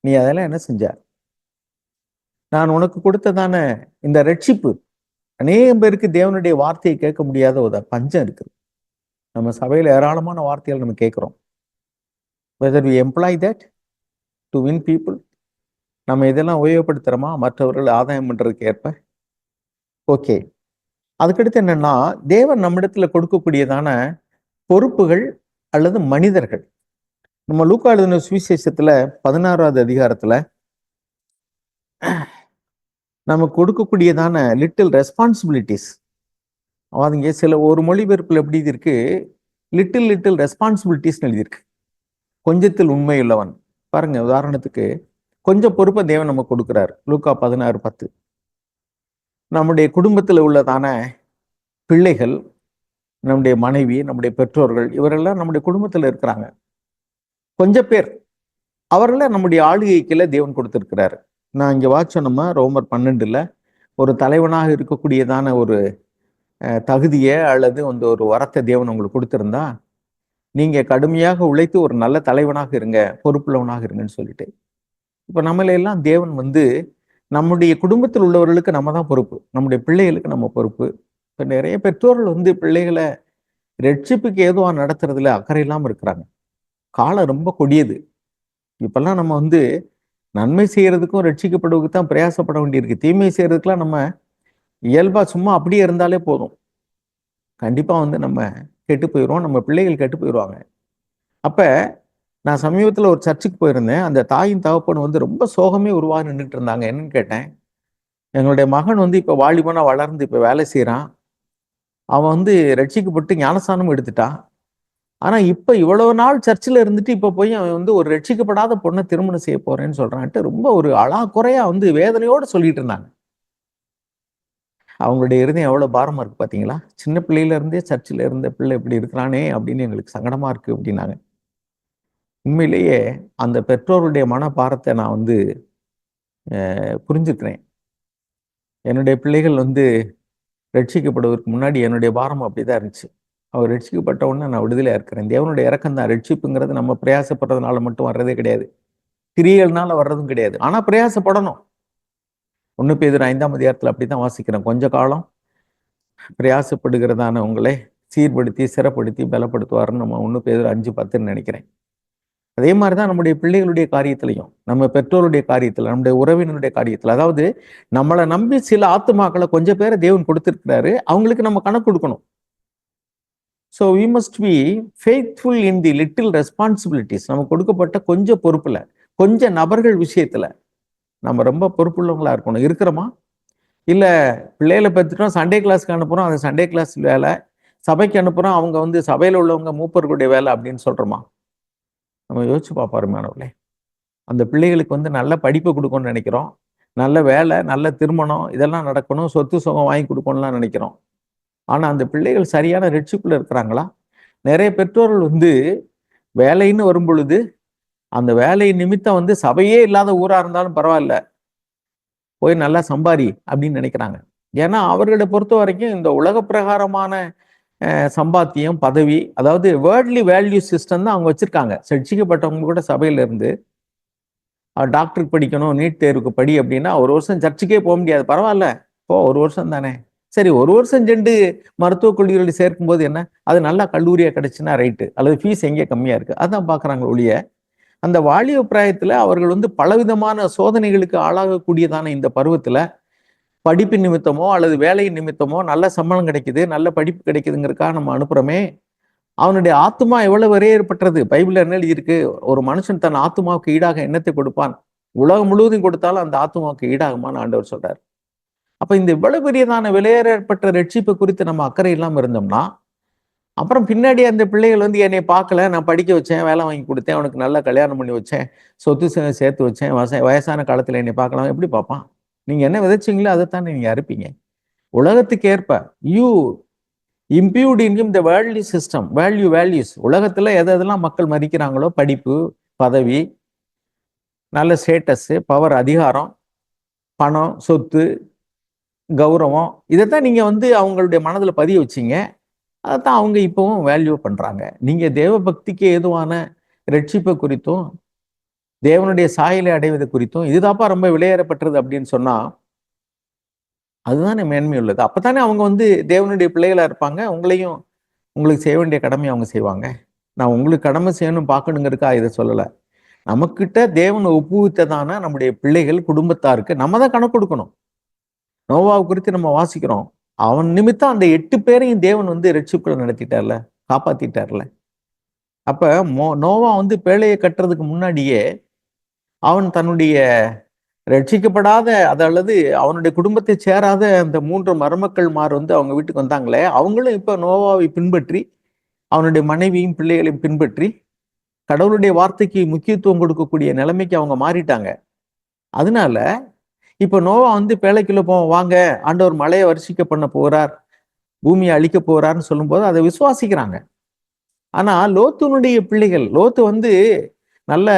நீ அதெல்லாம் என்ன செஞ்ச? நான் உனக்கு கொடுத்ததான இந்த ரட்சிப்பு, அநேகம் பேருக்கு தேவனுடைய வார்த்தையை கேட்க முடியாத ஒரு பஞ்சம் இருக்குது. நம்ம சபையில் ஏராளமான வார்த்தைகள் நம்ம கேட்குறோம். Whether we employ that to win people, நம்ம இதெல்லாம் உபயோகப்படுத்துகிறோமா மற்றவர்கள் ஆதாயம் பண்ணுறதுக்கு ஏற்ப? ஓகே. அதுக்கடுத்து என்னன்னா, தேவன் நம்மிடத்துல கொடுக்கக்கூடியதான பொறுப்புகள் அல்லது மனிதர்கள். நம்ம லூக்கா எழுதின சுவிசேஷத்துல 16வது அதிகாரத்துல நமக்கு கொடுக்கக்கூடியதான லிட்டில் ரெஸ்பான்சிபிலிட்டிஸ், அதாவது சில ஒரு மொழிபெயர்ப்பில் எப்படி இருக்கு, லிட்டில் லிட்டில் ரெஸ்பான்சிபிலிட்டிஸ் எழுதியிருக்கு. கொஞ்சத்தில் உண்மை உள்ளவன். பாருங்க, உதாரணத்துக்கு கொஞ்சம் பொறுப்பை தேவன் நமக்கு கொடுக்குறாரு. லூக்கா 16:10. நம்முடைய குடும்பத்தில் உள்ளதான பிள்ளைகள், நம்முடைய மனைவி, நம்முடைய பெற்றோர்கள், இவரெல்லாம் நம்முடைய குடும்பத்தில் இருக்கிறாங்க. கொஞ்சம் பேர் அவர்களை நம்முடைய ஆளுகைக்குள்ள தேவன் கொடுத்திருக்கிறாரு. நான் இங்க வாட்சணுமா ரோமர் 12ல் ஒரு தலைவனாக இருக்கக்கூடியதான ஒரு தகுதியை அல்லது வந்து ஒரு வரத்தை தேவன் உங்களுக்கு கொடுத்திருந்தா, நீங்க கடுமையாக உழைத்து ஒரு நல்ல தலைவனாக இருங்க, பொறுப்புள்ளவனாக இருங்கன்னு சொல்லிட்டு. இப்ப நம்மளையெல்லாம் தேவன் வந்து நம்முடைய குடும்பத்தில் உள்ளவர்களுக்கு நம்ம தான் பொறுப்பு, நம்முடைய பிள்ளைகளுக்கு நம்ம பொறுப்பு. இப்ப நிறைய பெற்றோர்கள் வந்து பிள்ளைகளை ரட்சிப்புக்கு ஏதுவா நடத்துறதுல அக்கறை இல்லாமல் இருக்கிறாங்க. காலம் ரொம்ப கொடியது. இப்பெல்லாம் நம்ம வந்து நன்மை செய்யறதுக்கும் ரட்சிக்கப்படுவதுக்கு தான் பிரயாசப்பட வேண்டியிருக்கு. தீமை செய்யறதுக்கெல்லாம் நம்ம இயல்பா சும்மா அப்படியே இருந்தாலே போதும், கண்டிப்பா வந்து நம்ம கெட்டு போயிடுவோம், நம்ம பிள்ளைகள் கெட்டு போயிடுவாங்க. அப்ப நான் சமீபத்தில் ஒரு சர்ச்சுக்கு போயிருந்தேன். அந்த தாயின் தகப்பன் வந்து ரொம்ப சோகமே உருவாக நின்றுட்டு இருந்தாங்க. என்னன்னு கேட்டேன். எங்களுடைய மகன் வந்து இப்ப வாலிபனா வளர்ந்து இப்ப வேலை செய்யறான், அவன் வந்து ரட்சிக்கப்பட்டு ஞானஸ்தானம் எடுத்துட்டான். ஆனா இப்ப இவ்வளவு நாள் சர்ச்சில் இருந்துட்டு இப்ப போய் அவன் வந்து ஒரு ரட்சிக்கப்படாத பொண்ணை திருமணம் செய்ய போறேன்னு சொல்றான்ட்டு ரொம்ப ஒரு அழாக்குறையா வந்து வேதனையோட சொல்லிட்டு இருந்தாங்க. அவங்களுடைய இருதயம் எவ்வளவு பாரமா இருக்கு பாத்தீங்களா? சின்ன பிள்ளையில இருந்தே சர்ச்சில் இருந்த பிள்ளை இப்படி இருக்கிறானே அப்படின்னு எங்களுக்கு சங்கடமா இருக்கு அப்படின்னாங்க. உண்மையிலேயே அந்த பெற்றோருடைய மனபாரத்தை நான் வந்து புரிஞ்சுக்கிறேன். என்னுடைய பிள்ளைகள் வந்து ரட்சிக்கப்படுவதற்கு முன்னாடி என்னுடைய பாரம் அப்படிதான் இருந்துச்சு. அவர் ரட்சிக்கப்பட்ட உடனே நான் விடுதலையா இருக்கிறேன். தேவனுடைய இறக்கம் தான். ரட்சிப்புங்கிறது நம்ம பிரயாசப்படுறதுனால மட்டும் வர்றதே கிடையாது, கிரியைகள்னால வர்றதும் கிடையாது. ஆனா பிரயாசப்படணும். 1 பேதுரு 5ஆம் அதிகாரத்தில் அப்படித்தான் வாசிக்கிறேன். கொஞ்ச காலம் பிரயாசப்படுகிறதான உங்களை சீர்படுத்தி சிறப்படுத்தி பலப்படுத்துவாருன்னு நம்ம 1 பேதுரு 5:10 நினைக்கிறேன். அதே மாதிரிதான் நம்முடைய பிள்ளைகளுடைய காரியத்திலையும், நம்ம பெற்றோருடைய காரியத்துல, நம்முடைய உறவினருடைய காரியத்துல, அதாவது நம்மளை நம்பி சில ஆத்துமாக்களை கொஞ்சம் பேரை தேவன் கொடுத்திருக்கிறாரு, அவங்களுக்கு நம்ம கணக்கு கொடுக்கணும். So we must be faithful in the little responsibilities. நமக்கு கொடுக்கப்பட்ட கொஞ்சம் பொறுப்புல, கொஞ்சம் நபர்கள் விஷயத்துல நம்ம ரொம்ப பொறுப்புள்ளவங்களா இருக்கணும். இருக்கிறோமா? இல்ல பிள்ளைகளை பெற்றுட்டோம், சண்டே கிளாஸ்க்கு அனுப்புறோம், அந்த சண்டே கிளாஸ் வேலை, சபைக்கு அனுப்புறோம், அவங்க வந்து சபையில உள்ளவங்க மூப்பர்களுடைய வேலை அப்படின்னு சொல்றோமா? நம்ம யோசிச்சு பார்ப்பாரு மாணவர்களே. அந்த பிள்ளைகளுக்கு வந்து நல்ல படிப்பை கொடுக்கணும்னு நினைக்கிறோம், நல்ல வேலை, நல்ல திருமணம், இதெல்லாம் நடக்கணும், சொத்து சுகம் வாங்கி கொடுக்கணும்லாம் நினைக்கிறோம். ஆனா அந்த பிள்ளைகள் சரியான ரட்சிப்புல இருக்கிறாங்களா? நிறைய பெற்றோர்கள் வந்து வேலைன்னு வரும் பொழுது அந்த வேலை நிமித்தம் வந்து சபையே இல்லாத ஊரா இருந்தாலும் பரவாயில்ல, போய் நல்லா சம்பாரி அப்படின்னு நினைக்கிறாங்க. ஏன்னா அவர்களை பொறுத்த வரைக்கும் இந்த உலக பிரகாரமான சம்பாத்தியம், பதவி, அதாவது வேர்ல்ட்லி வேல்யூ சிஸ்டம் தான் அவங்க வச்சிருக்காங்க. ரட்சிக்கப்பட்டவங்க கூட சபையில இருந்து டாக்டருக்கு படிக்கணும், நீட் தேர்வுக்கு படி அப்படின்னா 1 வருஷம் சர்ச்சுக்கே போக முடியாது. பரவாயில்ல, போ, 1 வருஷம் தானே. சரி, 1 வருஷம் சென்று மருத்துவக் கல்லூரிகளில் சேர்க்கும் போது என்ன, அது நல்லா கல்லூரியா கிடைச்சுன்னா ரைட்டு, அல்லது ஃபீஸ் எங்கே கம்மியா இருக்கு, அதான் பாக்குறாங்க ஒழிய, அந்த வாலிப பிராயத்துல அவர்கள் வந்து பலவிதமான சோதனைகளுக்கு ஆளாகக்கூடியதான இந்த பருவத்துல படிப்பு நிமித்தமோ அல்லது வேலை நிமித்தமோ நல்ல சம்பளம் கிடைக்குது, நல்ல படிப்பு கிடைக்குதுங்கிறதுக்காக நம்ம அனுப்புறோமே, அவனுடைய ஆத்மா எவ்வளவு விரையேற்பட்டது. பைபிள்ல என்ன எழுதியிருக்கு? ஒரு மனுஷன் தன் ஆத்மாவுக்கு ஈடாக எண்ணத்தை கொடுப்பான், உலகம் முழுவதும் கொடுத்தாலும் அந்த ஆத்மாவுக்கு ஈடாகுமான்னு ஆண்டவர் சொல்றாரு. அப்ப இந்த இவ்வளவு பெரியதான விலையேறப்பட்ட ரட்சிப்பு குறித்து நம்ம அக்கறை இல்லாம இருந்தோம்னா, அப்புறம் பின்னாடி அந்த பிள்ளைகள் வந்து என்னை பார்க்கல, நான் படிக்க வச்சேன், வேலை வாங்கி கொடுத்தேன், அவனுக்கு நல்லா கல்யாணம் பண்ணி வச்சேன், சொத்து சேர்த்து வச்சேன், வயசான காலத்துல என்னை பார்க்கலாம், எப்படி பார்ப்பான்? நீங்க என்ன விதைச்சிங்களோ அதைத்தானே நீங்க அறுப்பீங்க. உலகத்துக்கு ஏற்ப you imbue in the worldly system, values. உலகத்துல எதெல்லாம் மக்கள் மதிக்கிறாங்களோ, படிப்பு, பதவி, நல்ல ஸ்டேட்டஸ், பவர், அதிகாரம், பணம், சொத்து, கௌரவம், இதைத்தான் நீங்க வந்து அவங்களுடைய மனதில் பதிய வச்சீங்க. அதைத்தான் அவங்க இப்பவும் வேல்யூ பண்றாங்க. நீங்க தேவ பக்திக்கு ஏதுவான ரட்சிப்பை குறித்தும் தேவனுடைய சாயலை அடைவதை குறித்தும் இதுதாப்பா ரொம்ப விலையேறப்பட்டது அப்படின்னு சொன்னா அதுதானே மேன்மை உள்ளது. அப்பதானே அவங்க வந்து தேவனுடைய பிள்ளைகளா இருப்பாங்க, உங்களையும் உங்களுக்கு செய்ய வேண்டிய கடமையை அவங்க செய்வாங்க. நான் உங்களுக்கு கடமை செய்யணும் பார்க்கணுங்கிறதுக்கா இதை சொல்லலை. நமக்கிட்ட தேவன் ஒப்புவித்ததான நம்முடைய பிள்ளைகள் குடும்பத்தாருக்கு நம்ம தான் கணக்கு கொடுக்கணும். நோவாவை குறித்து நம்ம வாசிக்கிறோம். அவன் நிமித்தம் அந்த 8 பேரையும் தேவன் வந்து ரட்சிப்புக்குள்ள நடத்திட்டார்ல, காப்பாத்திட்டார்ல. அப்ப நோவா வந்து பேழையை கட்டுறதுக்கு முன்னாடியே அவன் தன்னுடைய ரட்சிக்கப்படாத அல்லது அவனுடைய குடும்பத்தை சேராத அந்த 3 மருமக்கள்மார் வந்து அவங்க வீட்டுக்கு வந்தாங்களே, அவங்களும் இப்ப நோவாவை பின்பற்றி அவனுடைய மனைவியும் பிள்ளைகளையும் பின்பற்றி கடவுளுடைய வார்த்தைக்கு முக்கியத்துவம் கொடுக்கக்கூடிய நிலைமைக்கு அவங்க மாறிட்டாங்க. அதனால இப்ப நோவா வந்து பேழைக்குள்ள வாங்க, ஆண்டவர் மழையை வருஷிக்க பண்ண போறார், பூமியை அழிக்க போறாருன்னு சொல்லும்போது அதை விசுவாசிக்கிறாங்க. ஆனா லோத்துனுடைய பிள்ளைகள், லோத்து வந்து நல்ல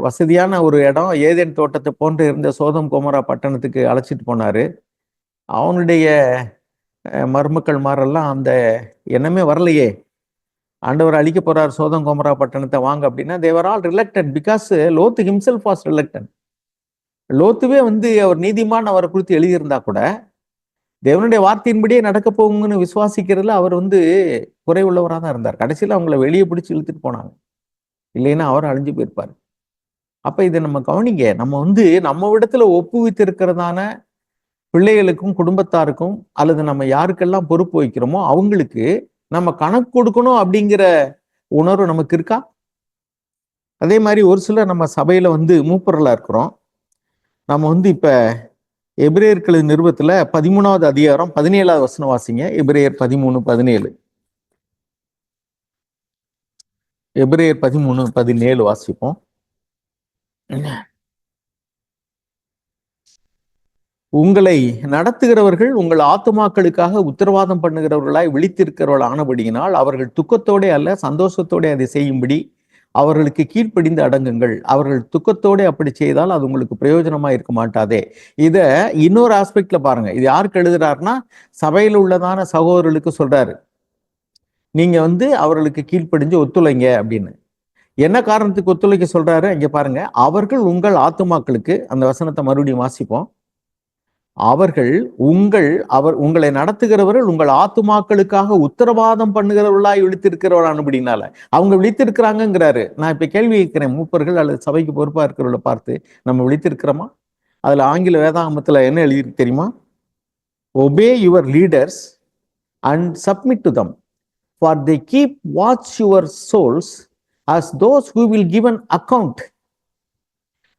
வசதியான ஒரு இடம், ஏதேன் தோட்டத்தை போன்று இருந்த சோதம் கொமோரா பட்டணத்துக்கு அழைச்சிட்டு போனாரு. அவனுடைய மருமக்கள் மாரெல்லாம் அந்த எண்ணமே வரலையே, ஆண்டவர் அழிக்க போறார் சோதம் கொமோரா பட்டணத்தை வாங்க அப்படின்னா, they were all reluctant because Lot himself was reluctant. லோத்துவே வந்து அவர் நீதிமான் அவரை குறித்து எழுதியிருந்தா கூட தேவனுடைய வார்த்தையின்படியே நடக்க போகுங்கன்னு விசுவாசிக்கிறதுல அவர் வந்து குறைவுள்ளவராக தான் இருந்தார். கடைசியில் அவங்கள வெளியே பிடிச்சி இழுத்துட்டு போனாங்க, இல்லைன்னா அவர் அழிஞ்சு போயிருப்பார். அப்ப இதை நம்ம கவனிங்க. நம்ம வந்து நம்ம இடத்துல ஒப்புவித்து இருக்கிறதான பிள்ளைகளுக்கும் குடும்பத்தாருக்கும் அல்லது நம்ம யாருக்கெல்லாம் பொறுப்பு வைக்கிறோமோ அவங்களுக்கு நம்ம கணக்கு கொடுக்கணும் அப்படிங்கிற உணர்வு நமக்கு இருக்கா? அதே மாதிரி ஒரு சிலர் நம்ம சபையில வந்து மூப்பொருளா இருக்கிறோம். நம்ம வந்து இப்ப எபிரேயர்கள் நிருபத்துல 13வது அதிகாரம் 17வது வசனம் வாசிங்க. எபிரேயர் 13:17. எபிரேயர் 13:17 வாசிப்போம். உங்களை நடத்துகிறவர்கள் உங்கள் ஆத்துமாக்களுக்காக உத்தரவாதம் பண்ணுகிறவர்களாய் விழித்திருக்கிறவர்கள் ஆனபடியினால் அவர்கள் துக்கத்தோட அல்ல சந்தோஷத்தோட அதை செய்யும்படி அவர்களுக்கு கீழ்ப்படிந்து அடங்குங்கள். அவர்கள் துக்கத்தோட அப்படி செய்தால் அது உங்களுக்கு பிரயோஜனமா இருக்க மாட்டாதே. இத இன்னொரு ஆஸ்பெக்ட்ல பாருங்க. இது யாருக்கு எழுதுறாருன்னா சபையில் உள்ளதான சகோதரர்களுக்கு சொல்றாரு, நீங்க வந்து அவர்களுக்கு கீழ்ப்படிஞ்சு ஒத்துழைங்க அப்படின்னு. என்ன காரணத்துக்கு ஒத்துழைக்க சொல்றாரு இங்க பாருங்க. அவர்கள் உங்கள் ஆத்துமாக்களுக்கு, அந்த வசனத்தை மறுபடியும் வாசிப்போம். அவர்கள் உங்களை நடத்துகிறவர்கள் உங்கள் ஆத்துமாக்களுக்காக உத்தரவாதம் பண்ணுகிறவர்களாய் விழித்திருக்கிறவர்கள் அப்படின்னால அவங்க விழித்திருக்கிறாங்கிறாரு. நான் இப்ப கேள்வி கேட்கிறேன், மூப்பர்கள் அல்லது சபைக்கு பொறுப்பா இருக்கிறவர்களை பார்த்து நம்ம விழித்திருக்கிறோமா? அதுல ஆங்கில வேதாகமத்துல என்ன எழுதியிருக்கு தெரியுமா? Obey your leaders and submit to them for they keep watch your souls as those who will give an account.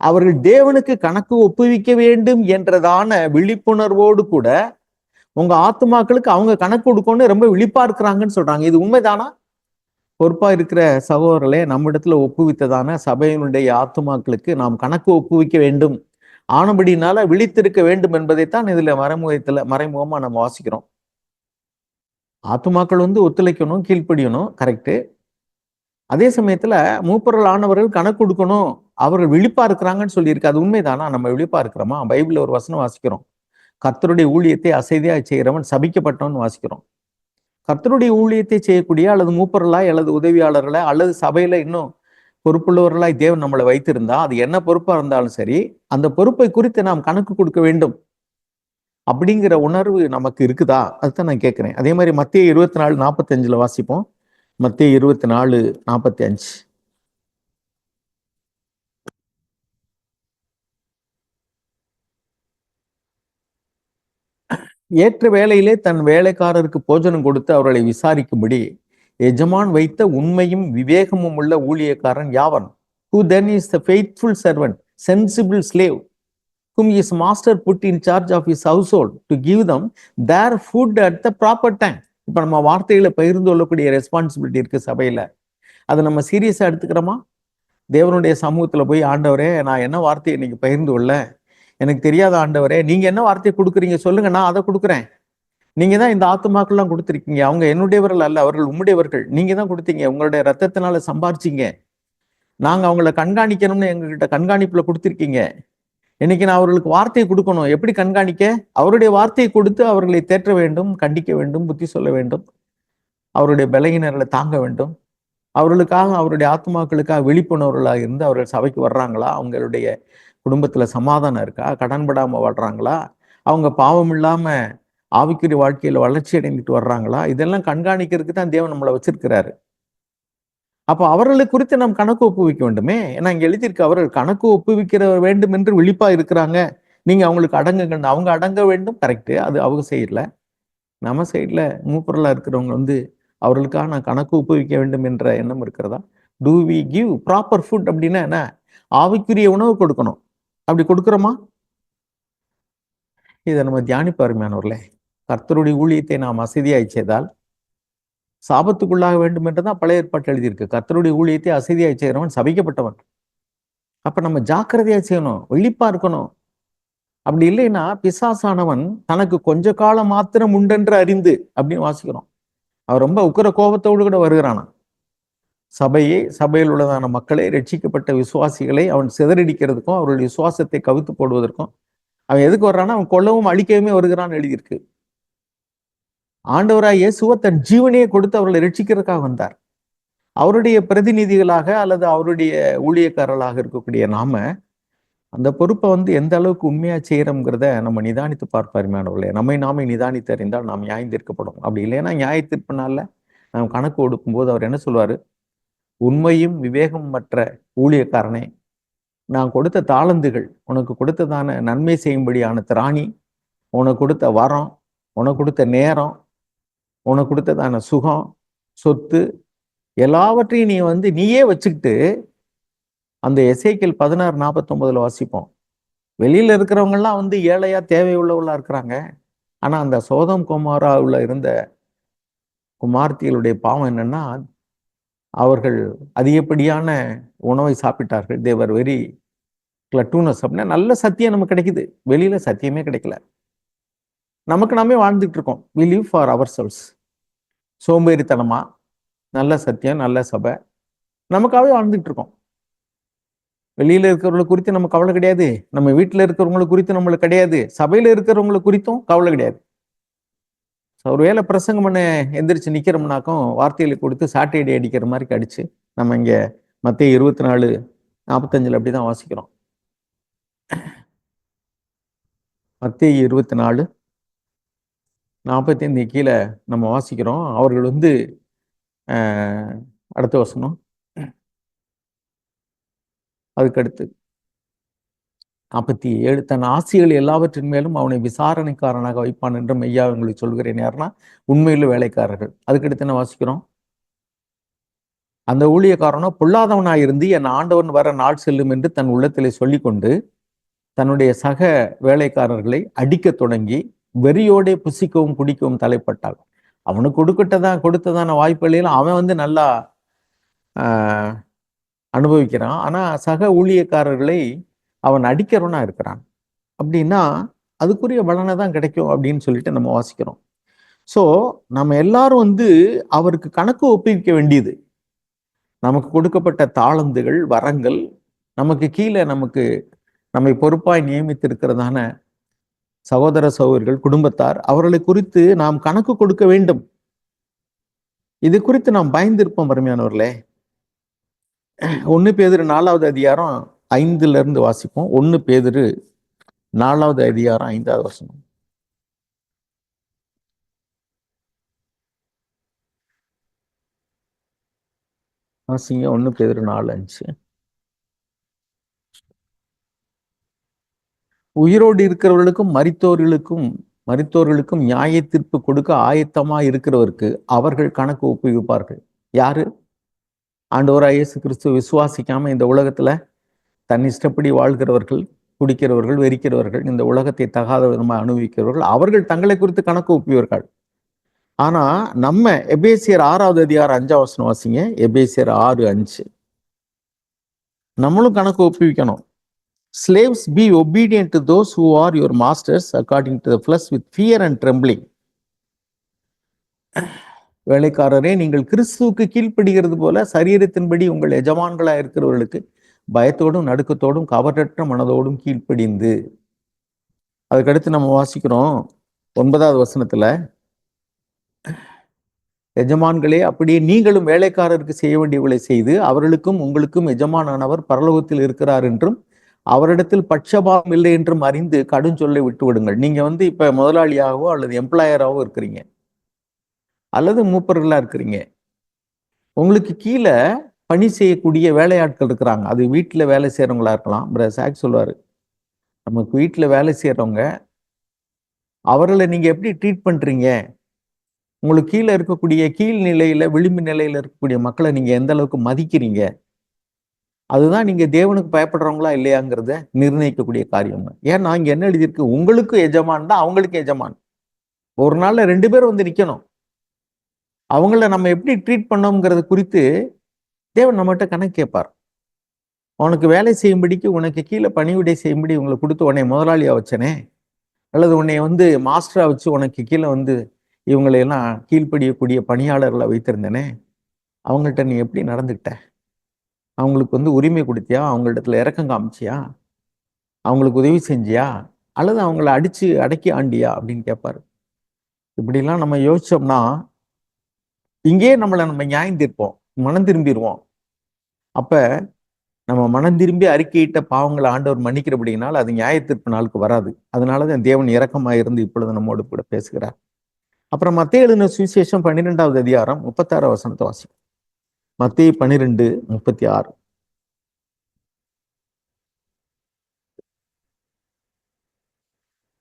அவர்கள் தேவனுக்கு கணக்கு ஒப்புவிக்க வேண்டும் என்றதான விழிப்புணர்வோடு கூட உங்க ஆத்துமாக்களுக்கு அவங்க கணக்கு கொடுக்கணும்னு ரொம்ப விழிப்பா இருக்கிறாங்கன்னு சொல்றாங்க. இது உண்மைதானா? பொறுப்பா இருக்கிற சகோதரர்களே, நம்ம இடத்துல ஒப்புவித்ததான சபையினுடைய ஆத்துமாக்களுக்கு நாம் கணக்கு ஒப்புவிக்க வேண்டும், ஆனபடினால விழித்திருக்க வேண்டும் என்பதைத்தான் இதுல மறைமுகமா நம்ம வாசிக்கிறோம். ஆத்துமாக்கள் வந்து ஒத்துழைக்கணும், கீழ்ப்படியணும், கரெக்டு. அதே சமயத்துல மூப்பர்கள் ஆனவர்கள் கணக்கு கொடுக்கணும், அவர்கள் விழிப்பா இருக்கிறாங்கன்னு சொல்லியிருக்கு. அது உண்மைதானா? நம்ம விழிப்பா இருக்கிறோமா? பைபிள்ல ஒரு வசனம் வாசிக்கிறோம், கர்த்தருடைய ஊழியத்தை அசைதியா செய்கிறவன் சபிக்கப்பட்டவன் வாசிக்கிறோம். கர்த்தருடைய ஊழியத்தை செய்யக்கூடிய அல்லது மூப்பர்களாய் அல்லது உதவியாளர்களாய் அல்லது சபையில இன்னும் பொறுப்புள்ளவர்களாய் தேவன் நம்மளை வைத்திருந்தா அது என்ன பொறுப்பா இருந்தாலும் சரி, அந்த பொறுப்பை குறித்து நாம் கணக்கு கொடுக்க வேண்டும் அப்படிங்கிற உணர்வு நமக்கு இருக்குதா? அதுதான் நான் கேட்கிறேன். அதே மாதிரி மத்தேயு 24:45 வாசிப்போம். மத்தேயு 24:45. ஏற்ற வேளையிலே தன் வேலைக்காரருக்கு போஜனம் கொடுத்து அவர்களை விசாரிக்கும்படி எஜமான் வைத்த உண்மையும் விவேகமும் உள்ள ஊழியக்காரன் யாவன்? Who then is the faithful servant, sensible slave, whom his master put in charge of his household to give them their food at the proper time. இப்ப நம்ம வார்த்தைகளை பகிர்ந்து கொள்ளக்கூடிய ரெஸ்பான்சிபிலிட்டி இருக்கு சபையில. அதை நம்ம சீரியஸா எடுத்துக்கிறோமா? தேவனுடைய சமூகத்துல போய், ஆண்டவரே நான் என்ன வார்த்தையை இன்னைக்கு பகிர்ந்து கொள்ள, எனக்கு தெரியாத ஆண்டவரே, நீங்க என்ன வார்த்தையை கொடுக்குறீங்க சொல்லுங்க, நான் அதை கொடுக்குறேன். நீங்க தான் இந்த ஆத்துமாக்கள்லாம் கொடுத்துருக்கீங்க, அவங்க என்னுடையவர்கள் அல்ல, அவர்கள் உம்முடையவர்கள், நீங்க தான் கொடுத்தீங்க, உங்களுடைய ரத்தத்தினால சம்பாரிச்சிங்க, நாங்க அவங்கள கண்காணிக்கணும்னு எங்ககிட்ட கண்காணிப்புல கொடுத்துருக்கீங்க. இன்னைக்கு நான் அவர்களுக்கு வார்த்தையை கொடுக்கணும். எப்படி கண்காணிக்க? அவருடைய வார்த்தையை கொடுத்து அவர்களை தேற்ற வேண்டும், கண்டிக்க வேண்டும், புத்தி சொல்ல வேண்டும், அவருடைய பலகீனர்களை தாங்க வேண்டும், அவர்களுக்காக அவருடைய ஆத்மாக்களுக்காக விழிப்புணர்வுகளாக இருந்து அவர்கள் சபைக்கு வர்றாங்களா, அவங்களுடைய குடும்பத்துல சமாதானம் இருக்கா, கடன்படாம வாழ்றாங்களா, அவங்க பாவம் இல்லாம ஆவிக்குரிய வாழ்க்கையில வளர்ச்சி அடைந்துட்டு வர்றாங்களா, இதெல்லாம் கண்காணிக்கிறதுக்கு தான் தேவன் நம்மளை வச்சிருக்கிறாரு. அப்போ அவர்களை குறித்து நாம் கணக்கு ஒப்புவிக்க வேண்டுமே. ஏன்னா இங்க எழுதியிருக்கு, அவர்கள் கணக்கு ஒப்புவிக்கிற வேண்டும் என்று விழிப்பா இருக்கிறாங்க, நீங்க அவங்களுக்கு அடங்குங்க. அவங்க அடங்க வேண்டும், கரெக்ட், அது அவங்க சைட்ல. நம்ம சைட்ல மூப்பொருளா இருக்கிறவங்க வந்து அவர்களுக்காக நான் கணக்கு ஒப்புவிக்க வேண்டும் என்ற எண்ணம் இருக்கிறதா? Do we give proper food அப்படின்னா என்ன? ஆவிக்குரிய உணவு கொடுக்கணும். அப்படி கொடுக்கிறோமா? இதை நம்ம தியானிப்பு அருமையானவர்களே. கர்த்தருடைய ஊழியத்தை நாம் அசதியாய் செய்தால் சாபத்துக்குள்ளாக வேண்டும் என்றுதான் பழைய ஏற்பாட்டு எழுதியிருக்கு. கர்த்தருடைய ஊழியத்தை அசதியாய் செய்கிறவன் சபிக்கப்பட்டவன். அப்ப நம்ம ஜாக்கிரதையா செய்யணும், விழிப்பா இருக்கணும். அப்படி இல்லைன்னா பிசாசானவன் தனக்கு கொஞ்ச காலம் மாத்திரம் உண்டென்று அறிந்து அப்படின்னு வாசிக்கிறோம். அவன் ரொம்ப உக்கிர கோபத்தோடு கூட வருகிறானா. சபையில் உள்ளதான மக்களை, ரட்சிக்கப்பட்ட விசுவாசிகளை அவன் சிதறடிக்கிறதுக்கும் அவருடைய விசுவாசத்தை கவித்து போடுவதற்கும் அவன் எதுக்கு வர்றான்னா, அவன் கொல்லவும் அழிக்கவுமே வருகிறான்னு எழுதியிருக்கு. ஆண்டவராய் இயேசுவ தன் ஜீவனையே கொடுத்து அவர்களை ரட்சிக்கிறதுக்காக வந்தார். அவருடைய பிரதிநிதிகளாக அல்லது அவருடைய ஊழியக்காரர்களாக இருக்கக்கூடிய நாம அந்த பொறுப்பை வந்து எந்த அளவுக்கு உண்மையா செய்யறோம்ங்கிறத நம்ம நிதானித்து பார்ப்பாருமானவர்களே. நம்மை நாமே நிதானித்து அறிந்தால் நாம் நியாயந்தீர்க்கப்படும். அப்படி இல்லைன்னா நியாயத்தீர்ப்பினால நாம் கணக்கு கொடுக்கும் போது அவர் என்ன சொல்வாரு? உண்மையும் விவேகம் மற்ற ஊழியக்காரனே, நான் கொடுத்த தாளந்துகள், உனக்கு கொடுத்ததான நன்மை செய்யும்படியான திராணி, உனக்கு கொடுத்த வரம், உனக்கு கொடுத்த நேரம், உனக்கு கொடுத்ததான சுகம், சொத்து, எல்லாவற்றையும் நீ வந்து நீயே வச்சுக்கிட்டு, அந்த எசேக்கியேல் 16:49 வாசிப்போம். வெளியில இருக்கிறவங்கெல்லாம் வந்து ஏழையா தேவையுள்ளவங்களா இருக்கிறாங்க. ஆனா அந்த சோதம் குமாராவுல இருந்த குமார்த்திகளுடைய பாவம் என்னன்னா, அவர்கள் அதிகப்படியான உணவை சாப்பிட்டார்கள். தேவர் வெரி கிளட்டூனஸ். அப்படின்னா நல்ல சத்தியம் நமக்கு கிடைக்குது, வெளியில சத்தியமே கிடைக்கல. நமக்கு நாமே வாழ்ந்துட்டு இருக்கோம். we live for ourselves. சோம்பேறித்தனமா நல்ல சத்தியம், நல்ல சபை, நமக்காகவே வாழ்ந்துட்டு இருக்கோம். வெளியில இருக்கிறவங்களை குறித்து நமக்கு கவலை கிடையாது, நம்ம வீட்டுல இருக்கிறவங்களை குறித்து நம்மளுக்கு கிடையாது, சபையில இருக்கிறவங்களை குறித்தும் கவலை கிடையாது. ஒருவேளை பிரசங்கம் பண்ண எந்திரிச்சு நிக்கிறோம்னாக்கும் வார்த்தைகளை கொடுத்து சாட்டையடி அடிக்கிற மாதிரி அடிச்சு நம்ம இங்க மத்தேயு 24:45 அப்படிதான் வாசிக்கிறோம். மத்தேயு 24:45 கீழே நம்ம வாசிக்கிறோம். அவர்கள் வந்து அடுத்த வசனம், அதுக்கடுத்து 47, தன் ஆசிகள் எல்லாவற்றின் மேலும் அவனை விசாரணைக்காரனாக வைப்பான் என்று மெய்யா உங்களுக்கு சொல்கிறேன். யாருன்னா உண்மையில வேலைக்காரர்கள். அதுக்கடுத்து என்ன வாசிக்கிறோம்? அந்த ஊழியக்காரனோ பொல்லாதவனாயிருந்து என் ஆண்டவன் வர நாள் செல்லும் என்று தன் உள்ளத்திலே சொல்லிக்கொண்டு தன்னுடைய சக வேலைக்காரர்களை அடிக்க தொடங்கி வெறியோடே புசிக்கவும் குடிக்கவும் தலைப்பட்டாள். அவனுக்கு கொடுத்ததான வாய்ப்புகளையும் அவன் வந்து நல்லா அனுபவிக்கிறான். ஆனா சக ஊழியக்காரர்களை அவன் அடிக்கிறவனா இருக்கிறான். அப்படின்னா அதுக்குரிய பலனை தான் கிடைக்கும் அப்படின்னு சொல்லிட்டு நம்ம வாசிக்கிறோம். ஸோ நம்ம எல்லாரும் வந்து அவருக்கு கணக்கு ஒப்புவிக்க வேண்டியது. நமக்கு கொடுக்கப்பட்ட தாளந்துகள், வரங்கள், நமக்கு கீழே நம்மை பொறுப்பாய் நியமித்திருக்கிறதான சகோதர சகோதரிகள், குடும்பத்தார், அவர்களை குறித்து நாம் கணக்கு கொடுக்க வேண்டும். இது குறித்து நாம் பயந்திருப்போம் அருமையானவர்களே. 1 பேதுரு 4வது அதிகாரம் 5ல இருந்து வாசிப்போம். 1 பேதுரு 4வது அதிகாரம் 5வது வசனம். வாசிங்க. 1 பேதுரு 4:5. உயிரோடு இருக்கிறவர்களுக்கும் மரித்தோர்களுக்கும் நியாய தீர்ப்பு கொடுக்க ஆயத்தமா இருக்கிறவருக்கு அவர்கள் கணக்கு ஒப்புவிப்பார்கள். யாரு? ஆண்டவராகிய இயேசு கிறிஸ்துவை விசுவாசிக்காம இந்த உலகத்துல தன் இஷ்டப்படி வாழ்கிறவர்கள், குடிக்கிறவர்கள், வெறிக்கிறவர்கள், இந்த உலகத்தை தகாத விதமாக அனுபவிக்கிறவர்கள், அவர்கள் தங்களை குறித்து கணக்கு ஒப்புவிப்பார்கள். ஆனா நம்ம எபேசியர் 6வது அதிகாரம் 5வது வசனம் வாசிங்க. எபேசியர் 6:5. நம்மளும் கணக்கு ஒப்புவிக்கணும். Slaves, be obedient to those who are your masters according to the flesh with fear and trembling. வேலைக்காரரே, நீங்கள் கிறிஸ்துவுக்கு கீழ்ப்படுகிறது போல சரீரத்தின்படி உங்கள் எஜமான்களா இருக்கிறவர்களுக்கு பயத்தோடும் நடுக்கத்தோடும் கவரற்ற மனதோடும் கீழ்ப்படிந்து. அதுக்கடுத்து நம்ம வாசிக்கிறோம் 9வது வசனத்துல, எஜமான்களே அப்படியே நீங்களும் வேலைக்காரருக்கு செய்ய வேண்டியவர்களை செய்து அவர்களுக்கும் உங்களுக்கும் எஜமானானவர் பரலோகத்தில் இருக்கிறார் என்றும் அவரிடத்தில் பட்சபாதம் இல்லை என்றும் அறிந்து கடும் சொல்லை விட்டு விடுங்கள். நீங்க இப்ப முதலாளியாகவோ அல்லது எம்ப்ளாயராகவோ இருக்கிறீங்க, அல்லது மூப்பர்களா இருக்கிறீங்க. உங்களுக்கு கீழே பணி செய்யக்கூடிய வேலையாட்கள் இருக்கிறாங்க. அது வீட்டுல வேலை செய்யறவங்களா இருக்கலாம். சாக் சொல்லுவாரு, நமக்கு வீட்டுல வேலை செய்யறவங்க, அவர்களை நீங்க எப்படி ட்ரீட் பண்றீங்க, உங்களுக்கு கீழே இருக்கக்கூடிய கீழ் நிலையில விளிம்பு நிலையில இருக்கக்கூடிய மக்களை நீங்க எந்த அளவுக்கு மதிக்கிறீங்க, அதுதான் நீங்க தேவனுக்கு பயப்படுறவங்களா இல்லையாங்கிறத நிர்ணயிக்கக்கூடிய காரியம். ஏன்னா இங்க என்ன எழுதியிருக்கு, உங்களுக்கு எஜமான் தான் அவங்களுக்கு எஜமான். ஒரு நாள்ல 2 பேர் நிக்கணும். அவங்கள நம்ம எப்படி ட்ரீட் பண்ணோம்ங்கிறது குறித்து தேவன் நம்மகிட்ட கணக்கு கேட்பார். உனக்கு வேலை செய்யும்படிக்கு, உனக்கு கீழே பணிவிடை செய்யும்படி உங்களை கொடுத்து உன்னை முதலாளியா வச்சனே, அல்லது உன்னை மாஸ்டரா வச்சு உனக்கு கீழே இவங்களையெல்லாம் கீழ்ப்படியக்கூடிய பணியாளர்களை வைத்திருந்தேனே, அவங்கள்ட்ட நீ எப்படி நடந்துக்கிட்ட? அவங்களுக்கு உரிமை கொடுத்தியா? அவங்களிடத்துல இறக்கம் காமிச்சியா? அவங்களுக்கு உதவி செஞ்சியா? அல்லது அவங்கள அடிச்சு அடக்கி ஆண்டியா அப்படின்னு கேட்பாரு. இப்படிலாம் நம்ம யோசிச்சோம்னா இங்கே நம்ம நியாயம் தீர்ப்போம், மனம் திரும்பிடுவோம். அப்ப நம்ம மனம் திரும்பி அறிக்கையிட்ட பாவங்களை ஆண்டவர் மன்னிக்கிறபடினால் அது நியாய தீர்ப்பு நாளுக்கு வராது. அதனாலதான் தேவன் இரக்கமாயிருந்து இப்பொழுது நம்மோடு கூட பேசுகிறார். அப்புறம் மத்தேயு எழுதின சுவிசேஷம் 12வது அதிகாரம் 36 வசனத்தை வாசிக்கும். மத்தேயு 12:36.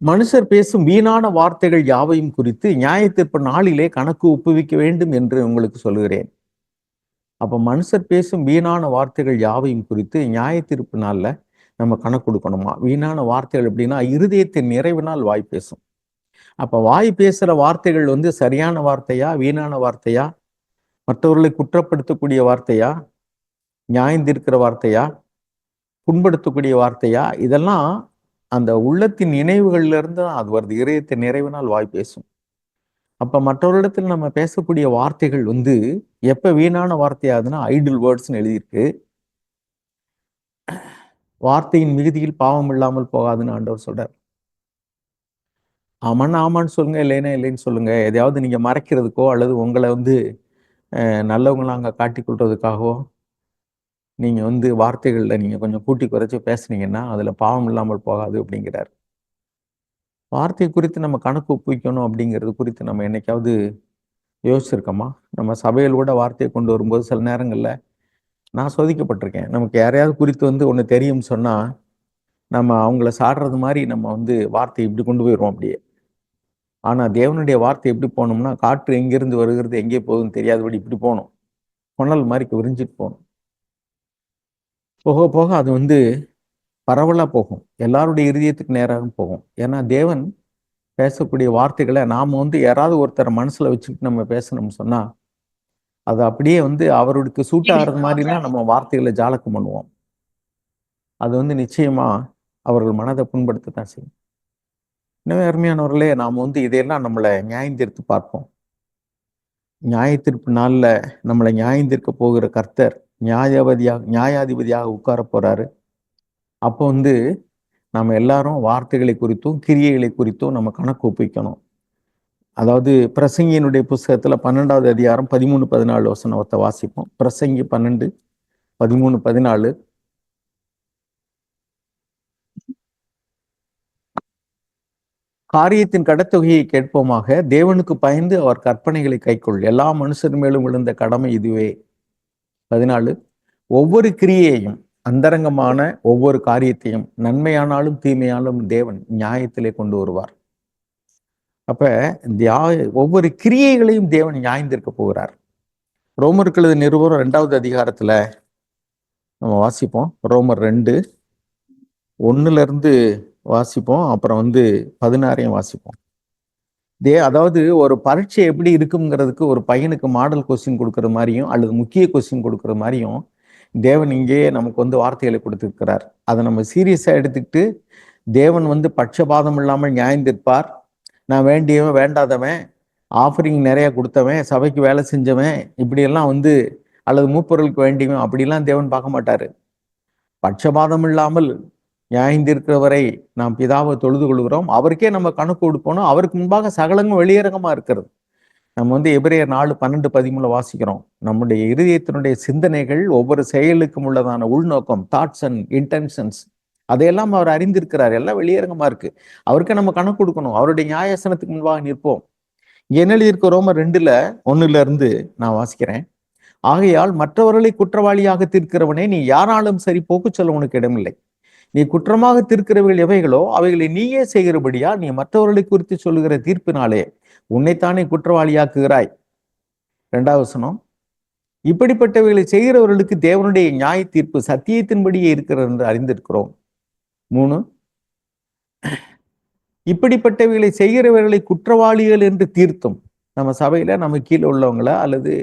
மனுஷர் பேசும் வீணான வார்த்தைகள் யாவையும் குறித்து நியாய தீர்ப்பு நாளிலே கணக்கு ஒப்புவிக்க வேண்டும் என்று உங்களுக்கு சொல்லுகிறேன். அப்ப மனுஷர் பேசும் வீணான வார்த்தைகள் யாவையும் குறித்து நியாய தீர்ப்பு நாள்ல நம்ம கணக்கு கொடுக்கணுமா? வீணான வார்த்தைகள் எப்படின்னா, இருதயத்தின் நிறைவினால் வாய் பேசும். அப்ப வாய் பேசுற வார்த்தைகள் சரியான வார்த்தையா, வீணான வார்த்தையா, மற்றவர்களை குற்றப்படுத்தக்கூடிய வார்த்தையா, நியாயந்திருக்கிற வார்த்தையா, புண்படுத்தக்கூடிய வார்த்தையா, இதெல்லாம் அந்த உள்ளத்தின் நினைவுகள்ல இருந்து அது வருது. இதயத்தின் நிறைவினால் வாய் பேசும். அப்ப மற்றவர்களிடத்தில் நம்ம பேசக்கூடிய வார்த்தைகள் எப்ப வீணான வார்த்தையாதுன்னா ஐடில் வேர்ட்ஸ்ன்னு எழுதியிருக்கு. வார்த்தையின் மிகுதியில் பாவம் இல்லாமல் போகாதுன்னு ஆண்டவர் சொல்றார். ஆமான்னு ஆமான்னு சொல்லுங்க, இல்லைன்னா இல்லைன்னு சொல்லுங்க. எதையாவது நீங்க மறைக்கிறதுக்கோ அல்லது உங்களை நல்லவங்களா அங்க காட்டி கொள்றதுக்காகவோ நீங்க வார்த்தைகள்ல நீங்க கொஞ்சம் கூட்டி குறைச்சி பேசுனீங்கன்னா அதுல பாவம் இல்லாமல் போகாது அப்படிங்கிறார். வார்த்தை குறித்து நம்ம கணக்கு ஒப்புவிக்கணும் அப்படிங்கிறது குறித்து நம்ம என்னைக்காவது யோசிச்சிருக்கோமா? நம்ம சபையில் கூட வார்த்தையை கொண்டு வரும்போது சில நேரங்கள்ல நான் சோதிக்கப்பட்டிருக்கேன். நமக்கு யாரையாவது குறித்து ஒன்று தெரியும் சொன்னா நம்ம அவங்கள சாடுறது மாதிரி நம்ம வார்த்தை இப்படி கொண்டு போயிடுவோம் அப்படியே. ஆனா தேவனுடைய வார்த்தை எப்படி போகணும்னா, காற்று எங்கிருந்து வருகிறது எங்கே போகுதுன்னு தெரியாதபடி இப்படி போகணும். புனல் மாதிரி விரிஞ்சிட்டு போகணும். போக போக அது பரவலா போகும், எல்லாருடைய இருதயத்துக்கு நேராக போகும். ஏன்னா தேவன் பேசக்கூடிய வார்த்தைகளை நாம யாராவது ஒருத்தரை மனசுல வச்சுக்கிட்டு நம்ம பேசணும்னு சொன்னா அது அப்படியே அவருக்கு சூட் ஆகிறது மாதிரிலாம் நம்ம வார்த்தைகளை ஜாலக்கம் பண்ணுவோம். அது நிச்சயமா அவர்கள் மனதை புண்படுத்தத்தான் செய்யும். எனவே அருமையானவர்களே, நாம் இதையெல்லாம் நம்மளை நியாயந்தீர்த்து பார்ப்போம். நியாயத்தீர்ப்பு நாள்ல நம்மளை நியாயந்தீர்க்க போகிற கர்த்தர் நியாயாதிபதியாக உட்கார போறாரு. அப்போ நம்ம எல்லாரும் வார்த்தைகளை குறித்தும் கிரியைகளை குறித்தும் நம்ம கணக்கு ஒப்பிக்கணும். அதாவது பிரசங்கியினுடைய புஸ்தகத்துல 12வது அதிகாரம் 13-14 வசனத்தை வாசிப்போம். பிரசங்கி 12:13-14. காரியத்தின் கடத்தொகையை கேட்போமாக, தேவனுக்கு பயந்து அவர் கற்பனைகளை கைக்கொள், எல்லா மனுஷர் மேலும் விழுந்த கடமை இதுவே. 14. ஒவ்வொரு கிரியையையும் அந்தரங்கமான ஒவ்வொரு காரியத்தையும் நன்மையானாலும் தீமையானாலும் தேவன் நியாயத்திலே கொண்டு வருவார். அப்ப ஒவ்வொரு கிரியைகளையும் தேவன் நியாயந்திருக்க போகிறார். ரோமருக்கு எழுதின நிருபம் 2வது அதிகாரத்துல நம்ம வாசிப்போம். ரோமர் 2:1 வாசிப்போம். அப்புறம் 16 வாசிப்போம். அதாவது ஒரு பரீட்சை எப்படி இருக்குங்கிறதுக்கு ஒரு பையனுக்கு மாடல் கொஸ்டின் கொடுக்கற மாதிரியும் அல்லது முக்கிய கொஸ்டின் கொடுக்கற மாதிரியும் தேவன் இங்கேயே நமக்கு வார்த்தைகளை கொடுத்திருக்கிறார். அதை நம்ம சீரியஸா எடுத்துக்கிட்டு தேவன் பட்சபாதம் இல்லாமல் நியாயந்திருப்பார். நான் வேண்டியவன் வேண்டாதவன், ஆஃபரிங் நிறைய கொடுத்தவன், சபைக்கு வேலை செஞ்சவன், இப்படியெல்லாம் அல்லது மூப்பொருளுக்கு வேண்டியவன் அப்படிலாம் தேவன் பார்க்க மாட்டாரு. பட்சபாதம் இல்லாமல் நியாயந்திருக்கிறவரை நாம் பிதாவை தொழுது கொள்கிறோம், அவருக்கே நம்ம கணக்கு கொடுப்போம். அவருக்கு முன்பாக சகலங்கும் வெளியரங்கமா இருக்கிறது. நம்ம எபிரேயர் 4:12-13 வாசிக்கிறோம். நம்முடைய இருதயத்தினுடைய சிந்தனைகள் ஒவ்வொரு செயலுக்கும் உள்ளதான உள்நோக்கம், தாட்ஸ் அண்ட் இன்டென்ஷன்ஸ், அதையெல்லாம் அவர் அறிந்திருக்கிறார். எல்லாம் வெளியரங்கமா இருக்கு. அவருக்கு நம்ம கணக்கு கொடுக்கணும். அவருடைய நியாயாசனத்துக்கு முன்பாக நிற்போம். என்ன எழுதியிருக்க ரோமர் 2:1 நான் வாசிக்கிறேன். ஆகையால் மற்றவர்களை குற்றவாளியாக தீர்க்கிறவனே, நீ யாராலும் சரி போக்கு சொல்ல உனக்கு இடமில்லை. நீ குற்றமாக தீர்க்கிறவர்கள் எவைகளோ அவைகளை நீயே செய்கிறபடியா நீ மற்றவர்களை குறித்து சொல்லுகிற தீர்ப்பினாலே உன்னைத்தானே குற்றவாளியாக்குகிறாய். 2 இப்படிப்பட்டவைகளை செய்கிறவர்களுக்கு தேவனுடைய நியாய தீர்ப்பு சத்தியத்தின்படியே இருக்கிறது என்று அறிந்திருக்கிறோம். 3 இப்படிப்பட்டவைகளை செய்கிறவர்களை குற்றவாளிகள் என்று தீர்த்தும், நம்ம சபையில நம்ம கீழே உள்ளவங்கள அல்லது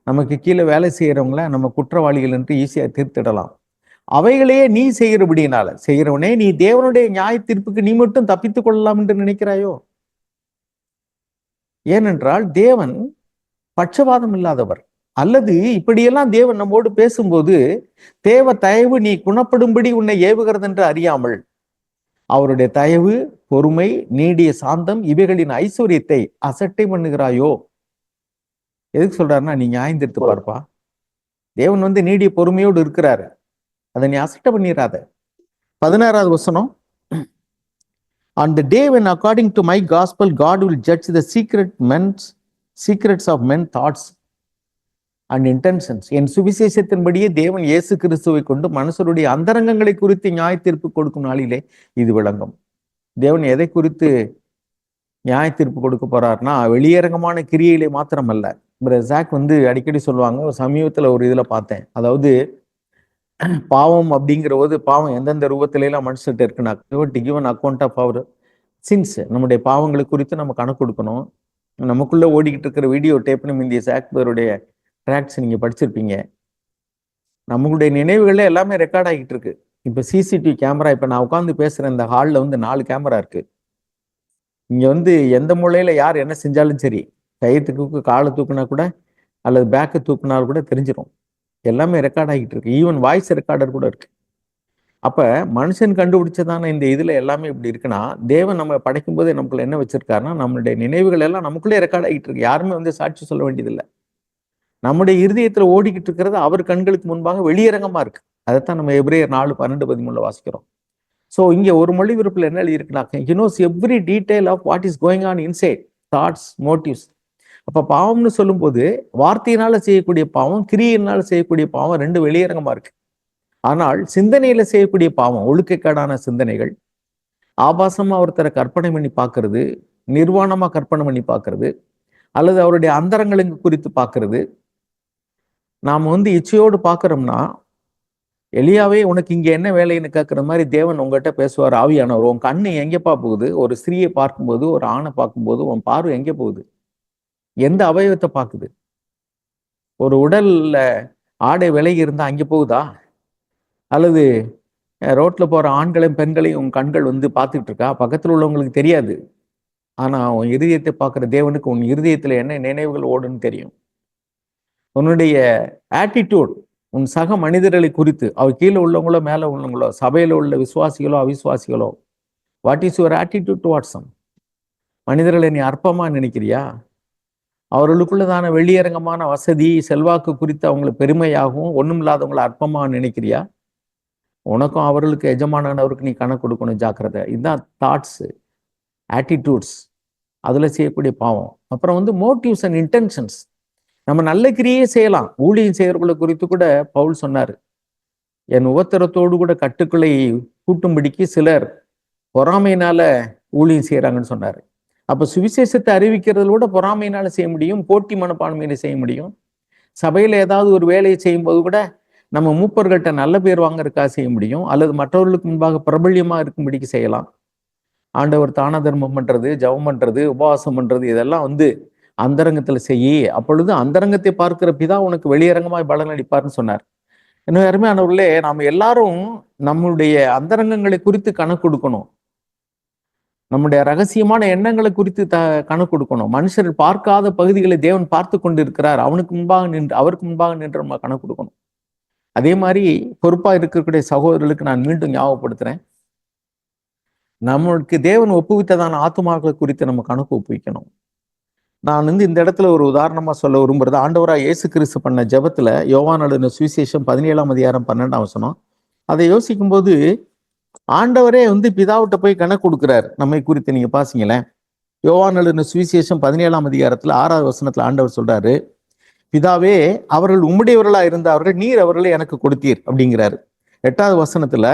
நமக்கு கீழே வேலை செய்யறவங்கள நம்ம குற்றவாளிகள் என்று ஈஸியா தீர்த்திடலாம். அவைகளையே நீ செய்கிறவனே, நீ தேவனுடைய நியாய தீர்ப்புக்கு நீ மட்டும் தப்பித்துக் கொள்ளலாம் என்று நினைக்கிறாயோ? ஏனென்றால் தேவன் பட்சபாதம் இல்லாதவர். அல்லது இப்படியெல்லாம் தேவன் நம்மோடு பேசும்போது தேவ தயவு நீ குணப்படும்படி உன்னை ஏவுகிறது என்று அறியாமல் அவருடைய தயவு, பொறுமை, நீடிய சாந்தம் இவைகளின் ஐஸ்வர்யத்தை அசட்டை பண்ணுகிறாயோ? எதுக்கு சொல்றாருன்னா, நீ நியாயந்திருத்து பார்ப்பா. தேவன் நீடிய பொறுமையோடு இருக்கிறாரு. அதை நீ அசட்டை பண்ணிடாத. 16 On the day when according to my gospel God will judge the secrets of men's thoughts and intentions. என் சுவிசேஷத்தின்படியே தேவன் இயேசு கிறிஸ்துவை கொண்டு மனுஷருடைய அந்தரங்கங்களை குறித்து நியாய தீர்ப்பு கொடுக்கும் நாளிலே இது விளங்கும். தேவன் எதை குறித்து நியாய தீர்ப்பு கொடுக்க போறாருன்னா, வெளியரங்கமான கிரியையிலே மாத்திரமல்ல. ஜாக் அடிக்கடி சொல்லுவாங்க, ஒரு சமீபத்துல ஒரு இதுல பார்த்தேன். அதாவது பாவம் அப்படிங்கிற போது பாவம் எந்தெந்த ரூபத்தில எல்லாம் மனுஷர்கிட்ட இருக்குன்னா, given account of our sins, நம்முடைய பாவங்களை குறித்து நம்ம கணக்கு கொடுக்கணும். நமக்குள்ள ஓடிக்கிட்டு இருக்கிற வீடியோ டேப் இந்த ஜாக்பருடைய ட்ராக்ஸ் நீங்க படிச்சிருப்பீங்க. நம்மளுடைய நினைவுகள்ல எல்லாமே ரெக்கார்ட் ஆகிட்டு இருக்கு. இப்ப சிசிடிவி கேமரா, இப்ப நான் உட்காந்து பேசுறேன், இந்த ஹால்ல 4 கேமரா இருக்கு. இங்க எந்த மூலையில யார் என்ன செஞ்சாலும் சரி, கையத்துக்கு காலை தூக்குனா கூட அல்லது பேக்கை தூக்குனாலும் கூட தெரிஞ்சிடும். எல்லாமே ரெக்கார்ட் ஆகிட்டு இருக்கு. ஈவன் வாய்ஸ் ரெக்கார்டர் கூட இருக்கு. அப்ப மனுஷன் கண்டுபிடிச்சதான இந்த இதுல எல்லாமே இப்படி இருக்குன்னா, தேவன் நம்ம படைக்கும் போது நமக்குள்ள என்ன வச்சிருக்காருன்னா, நம்மளுடைய நினைவுகள் எல்லாம் நமக்குள்ளே ரெக்கார்ட் ஆகிட்டு இருக்கு. யாருமே சாட்சி சொல்ல வேண்டியதில்லை. நம்முடைய இருதயத்துல ஓடிக்கிட்டு இருக்கிறது அவர் கண்களுக்கு முன்பாக வெளியரங்கமா இருக்கு. அதைத்தான் நம்ம எபிரேயர் 4:12-13 வாசிக்கிறோம். ஸோ இங்க ஒரு மொழி விருப்பில் என்ன எழுதியிருக்குன்னா, he knows every detail of what is going on inside, thoughts, motives. அப்ப பாவம்னு சொல்லும்போது வார்த்தையினால செய்யக்கூடிய பாவம், கிரியையினால செய்யக்கூடிய பாவம் 2 வெளியரங்கமா இருக்கு. ஆனால் சிந்தனையில செய்யக்கூடிய பாவம், ஒழுக்கக்கேடான சிந்தனைகள், ஆபாசமா ஒருத்தரை கற்பனை பண்ணி பார்க்கறது, நிர்வாணமா கற்பனை பண்ணி பார்க்கறது, அல்லது அவருடைய அந்தரங்களுக்கு குறித்து பார்க்கறது. நாம இச்சையோடு பார்க்கிறோம்னா, எலியாவே உனக்கு இங்க என்ன வேலைன்னு கேட்கிற மாதிரி தேவன் உங்ககிட்ட பேசுவார். ஆவியானவர், உன் கண்ணு எங்கப்பா போகுது? ஒரு ஸ்திரீயை பார்க்கும்போது, ஒரு ஆணை பார்க்கும்போது உன் பார்வை எங்க போகுது? எந்த அவயவத்தை பார்க்குது? ஒரு உடல்ல ஆடை விலகி இருந்தா அங்கே போகுதா? அல்லது ரோட்ல போற ஆண்களையும் பெண்களையும் உன் கண்கள் பார்த்துக்கிட்டு இருக்கா? பக்கத்தில் உள்ளவங்களுக்கு தெரியாது. ஆனா உன் இருதயத்தை பார்க்குற தேவனுக்கு உன் இருதயத்துல என்ன நினைவுகள் ஓடுன்னு தெரியும். உன்னுடைய ஆட்டிடியூட், உன் சக மனிதர்களை குறித்து, அவர் கீழே உள்ளவங்களோ மேல உள்ளவங்களோ, சபையில உள்ள விசுவாசிகளோ அவிசுவாசிகளோ, what is your attitude towards them? மனிதர்களை நீ அற்பமா நினைக்கிறியா? அவர்களுக்குள்ளதான வெளியரங்கமான வசதி, செல்வாக்கு குறித்து அவங்களை பெருமையாகவும் ஒண்ணும் இல்லாதவங்களை அற்பமா நினைக்கிறியா? உனக்கும் அவர்களுக்கு எஜமானவருக்கு நீ கணக்கு கொடுக்கணும். ஜாக்கிரதை. இதுதான் தாட்ஸ், ஆட்டிடியூட்ஸ், அதுல செய்யக்கூடிய பாவம். அப்புறம் மோட்டிவ்ஸ் அண்ட் இன்டென்ஷன்ஸ். நம்ம நல்ல கிரியே செய்யலாம். ஊழியம் செய்யறவர்களை குறித்து கூட பவுல் சொன்னாரு, என் உபத்திரத்தோடு கூட கட்டுக்களை கூட்டும்படிக்கு சிலர் பொறாமையினால ஊழியம் செய்யறாங்கன்னு சொன்னாரு. அப்ப சுவிசேஷத்தை அறிவிக்கிறதுல கூட பொறாமையினால செய்ய முடியும், போட்டி மனப்பான்மையில செய்ய முடியும். சபையில ஏதாவது ஒரு வேலையை செய்யும் போது கூட நம்ம மூப்பர்கள்ட்ட நல்ல பேர் வாங்கறதுக்காக செய்ய முடியும், அல்லது மற்றவர்களுக்கு முன்பாக பிரபல்யமா இருக்கும்படிக்கு செய்யலாம். ஆண்டவர் தான தர்மம் பண்றது, ஜபம் பண்றது, உபவாசம் பண்றது, இதெல்லாம் அந்தரங்கத்துல செய்ய. அப்பொழுது அந்தரங்கத்தை பார்க்கிற பிதா உனக்கு வெளியரங்கமாய் பலன் அளிப்பார்னு சொன்னார். இன்னும் அருமையானவர்களே, நாம எல்லாரும் நம்முடைய அந்தரங்கங்களை குறித்து கணக்கு கொடுக்கணும். நம்முடைய ரகசியமான எண்ணங்களை குறித்து கணக்கு கொடுக்கணும். மனுஷர் பார்க்காத பகுதிகளை தேவன் பார்த்து கொண்டு இருக்கிறார். அவருக்கு முன்பாக நின்று நம்ம கணக்கு கொடுக்கணும். அதே மாதிரி பொறுப்பா இருக்கக்கூடிய சகோதரர்களுக்கு நான் மீண்டும் ஞாபகப்படுத்துறேன், நம்மளுக்கு தேவன் ஒப்புவித்ததான ஆத்துமாக்களை குறித்து நம்ம கணக்கு ஒப்புவிக்கணும். நான் இந்த இடத்துல ஒரு உதாரணமா சொல்ல விரும்புறது, ஆண்டவராக இயேசு கிறிஸ்து பண்ண ஜெபத்துல யோவான் எழுதின சுவிசேஷம் 17-ம் அதிகாரம் 12-ம் வசனம். அதை யோசிக்கும் போது ஆண்டவரே வந்து பிதாவிட்ட போய் கணக்கு கொடுக்கிறார் நம்மை குறித்து. நீங்க பாத்தீங்களேன், யோவான் எழுதின சுவிசேஷம் 17ஆம் அதிகாரத்துல 6வது வசனத்துல ஆண்டவர் சொல்றாரு, பிதாவே அவர்கள் உம்முடையவர்களா இருந்தார்கள், நீர் அவர்களை எனக்கு கொடுத்தீர் அப்படிங்கிறாரு. 8வது வசனத்துல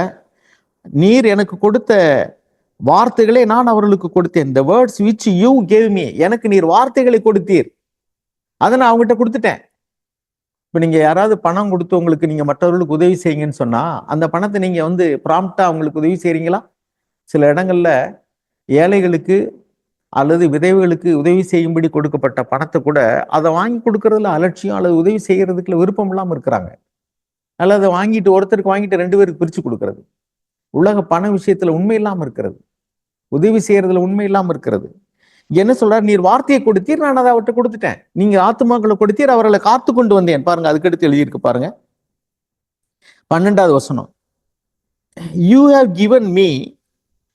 நீர் எனக்கு கொடுத்த வார்த்தைகளை நான் அவர்களுக்கு கொடுத்தேன். the words which you gave me, எனக்கு நீர் வார்த்தைகளை கொடுத்தீர், அதை நான் அவங்ககிட்ட கொடுத்துட்டேன். இப்ப நீங்க யாராவது பணம் கொடுத்து உங்களுக்கு நீங்க மற்றவர்களுக்கு உதவி செய்யுங்கன்னு சொன்னா அந்த பணத்தை நீங்க வந்து ப்ராம்ப்டா அவங்களுக்கு உதவி செய்றீங்களா? சில இடங்கள்ல ஏழைகளுக்கு அல்லது விதவைகளுக்கு உதவி செய்யும்படி கொடுக்கப்பட்ட பணத்தை கூட அதை வாங்கி கொடுக்கறதுல அலட்சியம் அல்லது உதவி செய்யறதுக்குள்ள விருப்பம் இல்லாம இருக்கிறாங்க. அல்லது அதை வாங்கிட்டு ஒருத்தருக்கு வாங்கிட்டு 2 பேருக்கு பிரிச்சு கொடுக்கறது. உலக பண விஷயத்துல உண்மை இல்லாம இருக்கிறது, உதவி செய்யறதுல உண்மை இல்லாம இருக்கிறது. என்ன சொல்றாரு, நீர் வார்த்தையை கொடுத்தீர், நான் அதை அவர்கிட்ட கொடுத்துட்டேன். நீங்க ஆத்துமாக்களை கொடுத்தீர், அவர்களை காத்து கொண்டு வந்தேன். பாருங்க, அதுக்கடுத்து எழுதியிருக்கு பாருங்க, 12வது வசனம். You have given me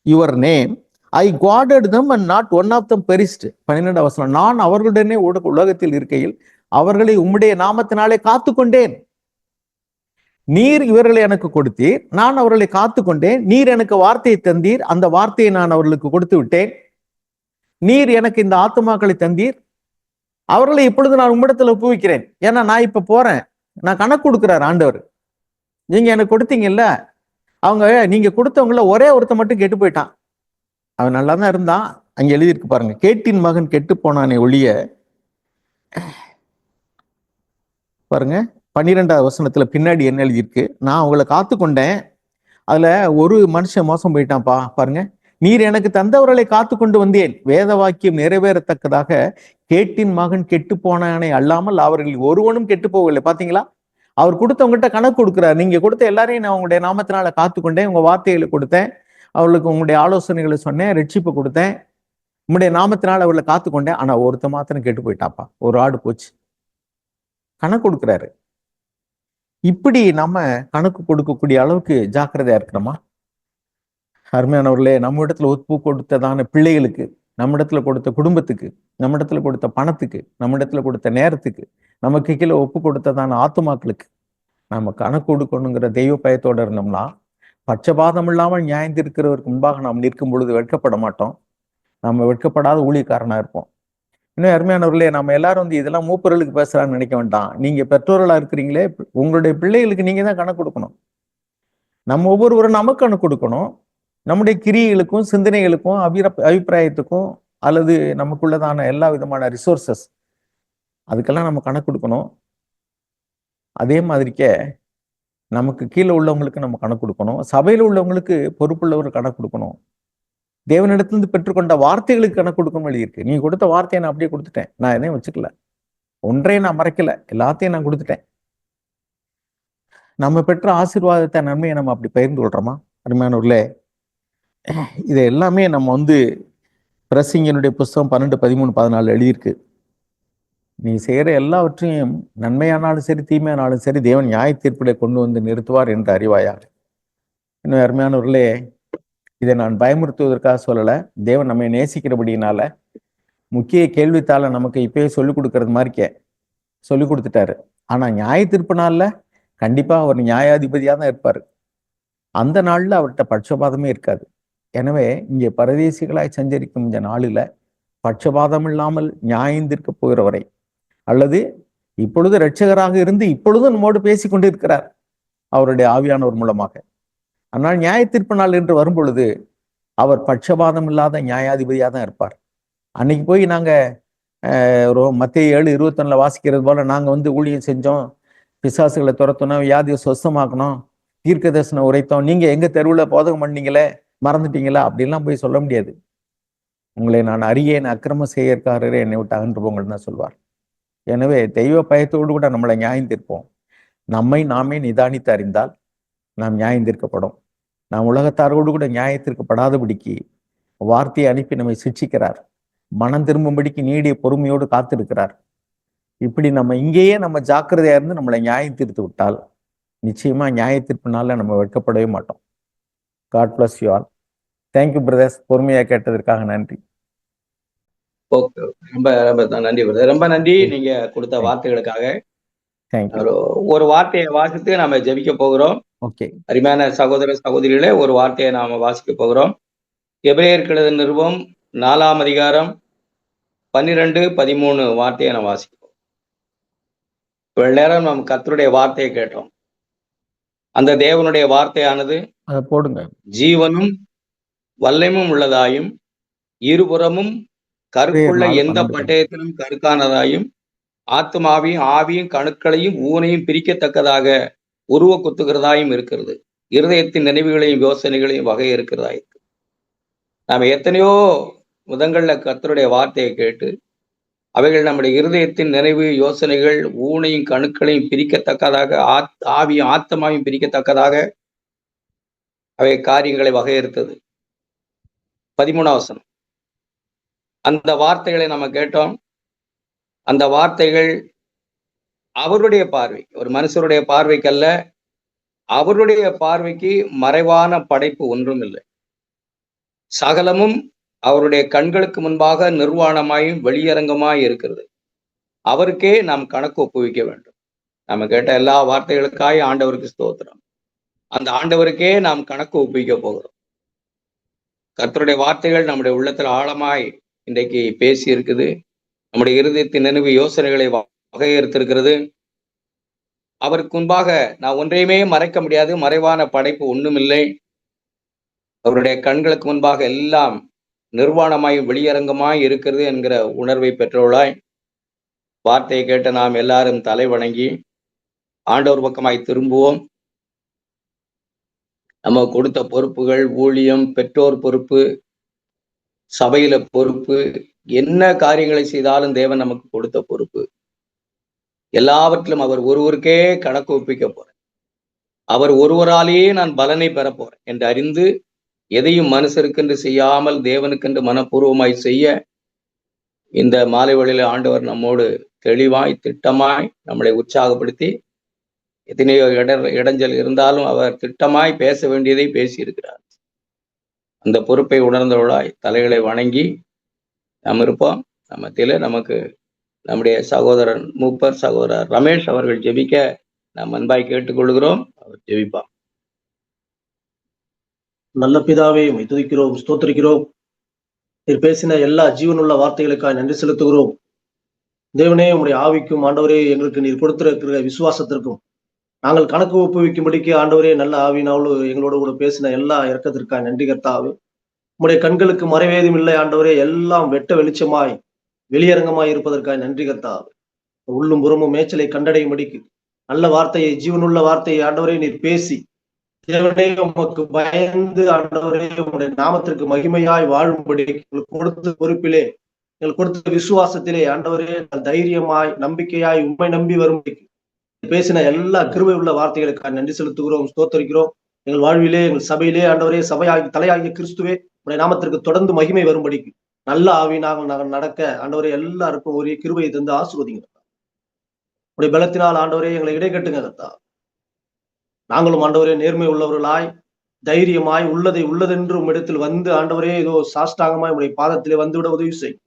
your name, I guarded them and not one of them perished. 12வது வசனம். நான் அவர்களுடனே உலகத்தில் இருக்கையில் அவர்களை உம்முடைய நாமத்தினாலே காத்து கொண்டேன். நீர் இவர்களை எனக்கு கொடுத்தீர், நான் அவர்களை காத்து கொண்டேன். நீர் எனக்கு வார்த்தையை தந்தீர், அந்த வார்த்தையை நான் அவர்களுக்கு கொடுத்து விட்டேன். நீர் எனக்கு இந்த ஆத்துமாக்களை தந்தீர், அவர்களை இப்பொழுது நான் உம்மிடத்துல ஒப்புவிக்கிறேன். ஏன்னா நான் இப்ப போறேன், நான் கணக்கு கொடுக்கிறார் ஆண்டவர். நீங்க எனக்கு கொடுத்தீங்கல்ல, அவங்க நீங்க கொடுத்தவங்கள ஒரே ஒருத்த மட்டும் கெட்டு போயிட்டான். அவன் நல்லா தான் இருந்தான். அங்க எழுதியிருக்கு பாருங்க, கேட்டின் மகன் கெட்டு போனானே ஒழிய, பாருங்க 12வது வசனத்துல பின்னாடி என்ன எழுதியிருக்கு, நான் அவங்களை காத்து கொண்டேன், அதுல ஒரு மனுஷன் மோசம் போயிட்டான்ப்பா. பாருங்க, நீர் எனக்கு தந்தவர்களை காத்து கொண்டு வந்தேன், வேத வாக்கியம் நிறைவேறத்தக்கதாக கேட்டின் மகன் கெட்டு போனானே அல்லாமல் அவர்கள் ஒருவனும் கெட்டு போகவில்லை. பாத்தீங்களா, அவர் கொடுத்தவங்ககிட்ட கணக்கு கொடுக்கிறார். நீங்க கொடுத்த எல்லாரையும் நான் உங்களுடைய நாமத்தினால காத்து கொண்டேன், உங்க வார்த்தைகளை கொடுத்தேன், அவர்களுக்கு உங்களுடைய ஆலோசனைகளை சொன்னேன், ரட்சிப்பு கொடுத்தேன், உங்களுடைய நாமத்தினால அவர்களை காத்து கொண்டேன். ஆனா ஒருத்த மாத்திரம் கெட்டு போயிட்டாப்பா, ஒரு ஆடு போச்சு. கணக்கு கொடுக்கிறாரு. இப்படி நம்ம கணக்கு கொடுக்கக்கூடிய அளவுக்கு ஜாக்கிரதையா இருக்கிறோமா? அருமையானவர்களே, நம்ம இடத்துல ஒப்பு கொடுத்ததான பிள்ளைகளுக்கு, நம்ம இடத்துல கொடுத்த குடும்பத்துக்கு, நம்ம இடத்துல கொடுத்த பணத்துக்கு, நம்ம இடத்துல கொடுத்த நேரத்துக்கு, நமக்கு கீழே ஒப்பு கொடுத்ததான ஆத்துமாக்களுக்கு நம்ம கணக்கு கொடுக்கணுங்கிற தெய்வ பயத்தோட இருந்தோம்னா, பட்சபாதம் இல்லாமல் நியாயந்திருக்கிறவருக்கு முன்பாக நாம் நிற்கும் பொழுது வெட்கப்பட மாட்டோம். நம்ம வெட்கப்படாத ஊழியக்காரனா இருப்போம். இன்னும் அருமையானவர்களே, நம்ம எல்லாரும் வந்து இதெல்லாம் மூப்பர்களுக்கு பேசுறான்னு நினைக்க வேண்டாம். நீங்க பெற்றோர்களா இருக்கிறீங்களே, உங்களுடைய பிள்ளைகளுக்கு நீங்க தான் கணக்கு கொடுக்கணும். நம்ம ஒவ்வொருவரும் நமக்கு கணக்கு கொடுக்கணும். நம்முடைய கிரியைகளுக்கும் சிந்தனைகளுக்கும் அபிப்பிராயத்துக்கும் அல்லது நமக்குள்ளதான எல்லா விதமான ரிசோர்சஸ், அதுக்கெல்லாம் நம்ம கணக்கு கொடுக்கணும். அதே மாதிரிக்க நமக்கு கீழே உள்ளவங்களுக்கு நம்ம கணக்கு கொடுக்கணும். சபையில உள்ளவங்களுக்கு பொறுப்புள்ளவர் கணக்கு கொடுக்கணும். தேவனிடத்திலிருந்து பெற்றுக்கொண்ட வார்த்தைகளுக்கு கணக்கு கொடுக்கணும் எழுதியிருக்கு. நீ கொடுத்த வார்த்தையை நான் அப்படியே கொடுத்துட்டேன், நான் எதையும் வச்சுக்கல, ஒன்றையும் நான் மறைக்கல, எல்லாத்தையும் நான் கொடுத்துட்டேன். நம்ம பெற்ற ஆசீர்வாதத்தை, நன்மையை நம்ம அப்படி பகிர்ந்து கொள்றோமா? அருமையானவர்களே, இதை எல்லாமே நம்ம வந்து பிரசங்கியனுடைய புஸ்தகம் 12, 13, 14 எழுதியிருக்கு. நீ செய்யற எல்லாவற்றையும் நன்மையானாலும் சரி தீமையானாலும் சரி தேவன் நியாய தீர்ப்பிலே கொண்டு வந்து நிறுத்துவார் என்று அறிவாயா? இன்னும் அருமையானவர்களே, இதை நான் பயமுறுத்துவதற்காக சொல்லல. தேவன் நம்மை நேசிக்கிறபடினால முக்கிய கேள்வித்தாள நமக்கு இப்பயே சொல்லிக் கொடுக்கறது மாதிரி சொல்லி கொடுத்துட்டாரு. ஆனா நியாய தீர்ப்பு நாள்ல கண்டிப்பா அவர் நியாயாதிபதியா தான் இருப்பாரு. அந்த நாள்ல அவர்கிட்ட பட்சபாதமே இருக்காது. எனவே இங்கே பரதேசிகளாய் சஞ்சரிக்கும் இந்த நாளில பட்சபாதம் இல்லாமல் நியாயந்திருக்க போகிறவரை, அல்லது இப்பொழுது இரட்சகராக இருந்து இப்பொழுதும் நம்மோடு பேசி கொண்டிருக்கிறார் அவருடைய ஆவியானவர் மூலமாக. ஆனால் நியாய தீர்ப்பு நாள் என்று வரும் பொழுது அவர் பட்சபாதம் இல்லாத நியாயாதிபதியா தான் இருப்பார். அன்னைக்கு போய் நாங்க மத்தேயு 7:21 வாசிக்கிறது போல நாங்க வந்து ஊழியம் செஞ்சோம், பிசாசுகளை துரத்தணும், வியாதியை சொஸ்தமாக்கணும், தீர்க்க தரிசனம் உரைத்தோம், நீங்க எங்க தெருவுல போதகம் பண்ணீங்களே மறந்துட்டீங்களா அப்படின்லாம் போய் சொல்ல முடியாது. உங்களை நான் அறியேன், அக்கிரம செய்யற்காரரே, என்னை விட்டு அகன்று போங்கள்னு தான் சொல்வார். எனவே தெய்வ பயத்தோடு கூட நம்மளை நியாயந்திருப்போம். நம்மை நாமே நிதானித்து அறிந்தால் நாம் நியாயந்திருக்கப்படும். நாம் உலகத்தாரோடு கூட நியாயத்திற்கப்படாதபடிக்கு வார்த்தையை அனுப்பி நம்மை சிக்ஷிக்கிறார். மனம் திரும்பும்படிக்கு நீடிய பொறுமையோடு காத்திருக்கிறார். இப்படி நம்ம இங்கேயே நம்ம ஜாக்கிரதையா இருந்து நம்மளை நியாயம் தீர்த்து விட்டால் நிச்சயமா நியாய தீர்ப்புனால நம்ம வெட்கப்படவே மாட்டோம். God bless you all. Thank you brothers, பொறுமையா கேட்டதற்காக நன்றி. ஓகே, ரொம்ப ரொம்ப நன்றி பிரதர், ரொம்ப நன்றி நீங்க கொடுத்த வார்த்தைகளுக்காக. தேங்க்யூ. ஒரு வார்த்தையை வாசித்து நாம ஜெபிக்க போகிறோம். ஓகே. அருமையான சகோதர சகோதரிகளே, ஒரு வார்த்தையை நாம வாசிக்க போகிறோம். எபிரேயருக்கு எழுதின நிருபம் 4ஆம் அதிகாரம் 12, 13 வார்த்தையை நாம் வாசிப்போம். இவ்வளவு நேரம் நாம் கர்த்தருடைய வார்த்தையை கேட்டோம். அந்த தேவனுடைய வார்த்தையானது அதை போடுங்க. ஜீவனும் வல்லமையும் உள்ளதாயும், இருபுறமும் கருக்குள்ள 4, எந்த 12. பட்டயத்திலும் கருக்கானதாயும், ஆத்துமாவையும் ஆவியும் கணுக்களையும் ஊனையும் பிரிக்கத்தக்கதாக உருவ குத்துகிறதாயும் இருக்கிறது. இருதயத்தின் நினைவுகளையும் யோசனைகளையும் வகை இருக்கிறதா இருக்கு. நாம எத்தனையோ முதங்கள்ல கர்த்தருடைய வார்த்தையை கேட்டு அவைகள் நம்முடைய இருதயத்தின் நினைவு யோசனைகள் ஊனையும் கணுக்களையும் பிரிக்கத்தக்கதாக, ஆவியும் ஆத்மாவையும் பிரிக்கத்தக்கதாக அவை காரியங்களை வகையறுத்தது. 13ஆம் வசனம். அந்த வார்த்தைகளை நம்ம கேட்டோம். அந்த வார்த்தைகள் அவருடைய பார்வை, ஒரு மனுஷருடைய பார்வைக்கல்ல, அவருடைய பார்வைக்கு மறைவான படைப்பு ஒன்றும் இல்லை. சகலமும் அவருடைய கண்களுக்கு முன்பாக நிர்வாணமாயும் வெளியரங்கமாய் இருக்கிறது. அவருக்கே நாம் கணக்கு ஒப்புவிக்க வேண்டும். நம்ம கேட்ட எல்லா வார்த்தைகளுக்காய் ஆண்டவருக்கு ஸ்தோத்திரம். அந்த ஆண்டவருக்கே நாம் கணக்கு ஒப்புவிக்க போகிறோம். கர்த்தருடைய வார்த்தைகள் நம்முடைய உள்ளத்தில் ஆழமாய் இன்றைக்கு பேசி இருக்குது. நம்முடைய இருதயத்தின் நினைவு யோசனைகளை வகையறுத்திருக்கிறது. அவருக்கு முன்பாக நான் ஒன்றையுமே மறைக்க முடியாது. மறைவான படைப்பு ஒண்ணுமில்லை. அவருடைய கண்களுக்கு முன்பாக எல்லாம் நிர்வாணமாய் வெளியரங்கமாய் இருக்கிறது என்கிற உணர்வை பெற்றவளாய் வார்த்தையை கேட்ட நாம் எல்லாரும் தலை வணங்கி ஆண்டவர் பக்கமாய் திரும்புவோம். நம்ம கொடுத்த பொறுப்புகள், ஊழியம், பெற்றோர் பொறுப்பு, சபையில பொறுப்பு, என்ன காரியங்களை செய்தாலும் தேவன் நமக்கு கொடுத்த பொறுப்பு, எல்லாவற்றிலும் அவர் ஒருவருக்கே கணக்கு ஒப்பிக்க போறேன். அவர் ஒருவராலேயே நான் பலனை பெற போறேன் என்று அறிந்து எதையும் மனுஷருக்கென்று செய்யாமல் தேவனுக்கென்று மனப்பூர்வமாய் செய்ய இந்த மாலை வேளையில ஆண்டவர் நம்மோடு தெளிவாய் திட்டமாய் நம்மளை உற்சாகப்படுத்தி, எத்தனையோ இடைஞ்சல் இருந்தாலும் அவர் திட்டமாய் பேச வேண்டியதை பேசி இருக்கிறார். அந்த பொறுப்பை உணர்ந்தவளாய் தலைகளை வணங்கி நாம் இருப்போம். மத்தியில நமக்கு நம்முடைய சகோதரன் மூப்பர் சகோதரர் ரமேஷ் அவர்கள் ஜெபிக்க நாம் அன்பாய் கேட்டுக்கொள்கிறோம். அவர் ஜெபிப்பார். நல்ல பிதாவே, உம்மை துதிக்கிறோம், ஸ்தோத்திரிக்கிறோம். நீர் பேசின எல்லா ஜீவனுள்ள வார்த்தைகளுக்காக நன்றி செலுத்துகிறோம். தேவனே, உம்முடைய ஆவிக்கும் ஆண்டவரே எங்களுக்கு நீர் கொடுத்திருக்கிற விசுவாசத்திற்கும் நாங்கள் கணக்கு ஒப்புவிக்கும்படிக்கு ஆண்டவரே நல்ல ஆவினாவோடு எங்களோட கூட பேசின எல்லா இரக்கத்திற்காக நன்றி கர்த்தாவே. உம்முடைய கண்களுக்கு மறைவேதும் இல்லை ஆண்டவரே, எல்லாம் வெட்ட வெளிச்சமாய் வெளியரங்கமாய் இருப்பதற்காக நன்றி கர்த்தாவே. உள்ளும் புறமும் மேய்ச்சலை கண்டடையும்படிக்கு நல்ல வார்த்தையை, ஜீவனுள்ள வார்த்தையை ஆண்டவரே நீர் பேசி தேவனே உமக்கு பயந்து ஆண்டவரே உம்முடைய நாமத்திற்கு மகிமையாய் வாழும்படி எங்களுக்கு கொடுத்த பொறுப்பிலே, எங்களுக்கு கொடுத்த விசுவாசத்திலே ஆண்டவரே தைரியமாய் நம்பிக்கையாய் உண்மை நம்பி வரும்படிக்கு பேசின எல்லா கிருபை உள்ள வார்த்தைகளுக்காக நன்றி செலுத்துகிறோம், ஸ்தோத்தரிக்கிறோம். எங்கள் வாழ்விலே, எங்கள் சபையிலே ஆண்டவரே சபையாகி தலையாகிய கிறிஸ்துவே உடைய நாமத்திற்கு தொடர்ந்து மகிமை வரும்படிக்கு நல்ல ஆவியாக நாங்கள் நடக்க ஆண்டவரே எல்லாருக்கும் ஒரே கிருபையை தந்து ஆசீர்வதிங்க. உடைய பலத்தினால் ஆண்டவரே எங்களை இடைக்கட்டுங்க கர்த்தா. நாங்களும் ஆண்டவரே நேர்மை உள்ளவர்களாய் தைரியமாய் உள்ளதை உள்ளதென்று உம்மிடத்தில் வந்து ஆண்டவரே ஏதோ சாஷ்டாங்கமாய் உடைய பாதத்திலே வந்துவிட உதவி செய்.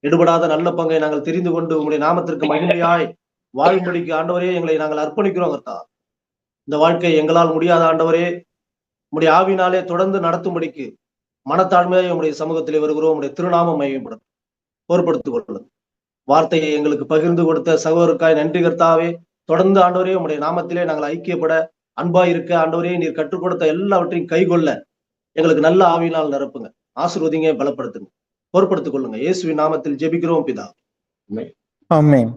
எடுபடாத நல்ல பங்கை நாங்கள் தெரிந்து கொண்டு உங்களுடைய நாமத்திற்கு மகிமையாய் வாழும்படிக்கு ஆண்டவரே எங்களை நாங்கள் அர்ப்பணிக்கிறோம் கர்த்தா. இந்த வாழ்க்கை எங்களால் முடியாத ஆண்டவரே உம்முடைய ஆவினாலே தொடர்ந்து நடத்தும்படிக்கு மனத்தாழ்மையாய் உம்முடைய சமூகத்திலே வருகிறோம். உம்முடைய திருநாமம் மையப்படும் பொறுப்படுத்திக் கொள்ளும். வார்த்தையை எங்களுக்கு பகிர்ந்து கொடுத்த சகோதரருக்காய் நன்றி கர்த்தாவே. தொடர்ந்து ஆண்டவரே உம்முடைய நாமத்திலே நாங்கள் ஐக்கியப்பட, அன்பாய் இருக்க ஆண்டவரே நீர் கற்றுக் கொடுத்த எல்லாவற்றையும் கைகொள்ள எங்களுக்கு நல்ல ஆவியினால் நிரப்புங்க, ஆசீர்வதிங்க, பலப்படுத்துங்க, பொறுப்படுத்திக் கொள்ளுங்க. இயேசுவின் நாமத்தில் ஜெபிக்கிறோம் பிதா. ஆமென்.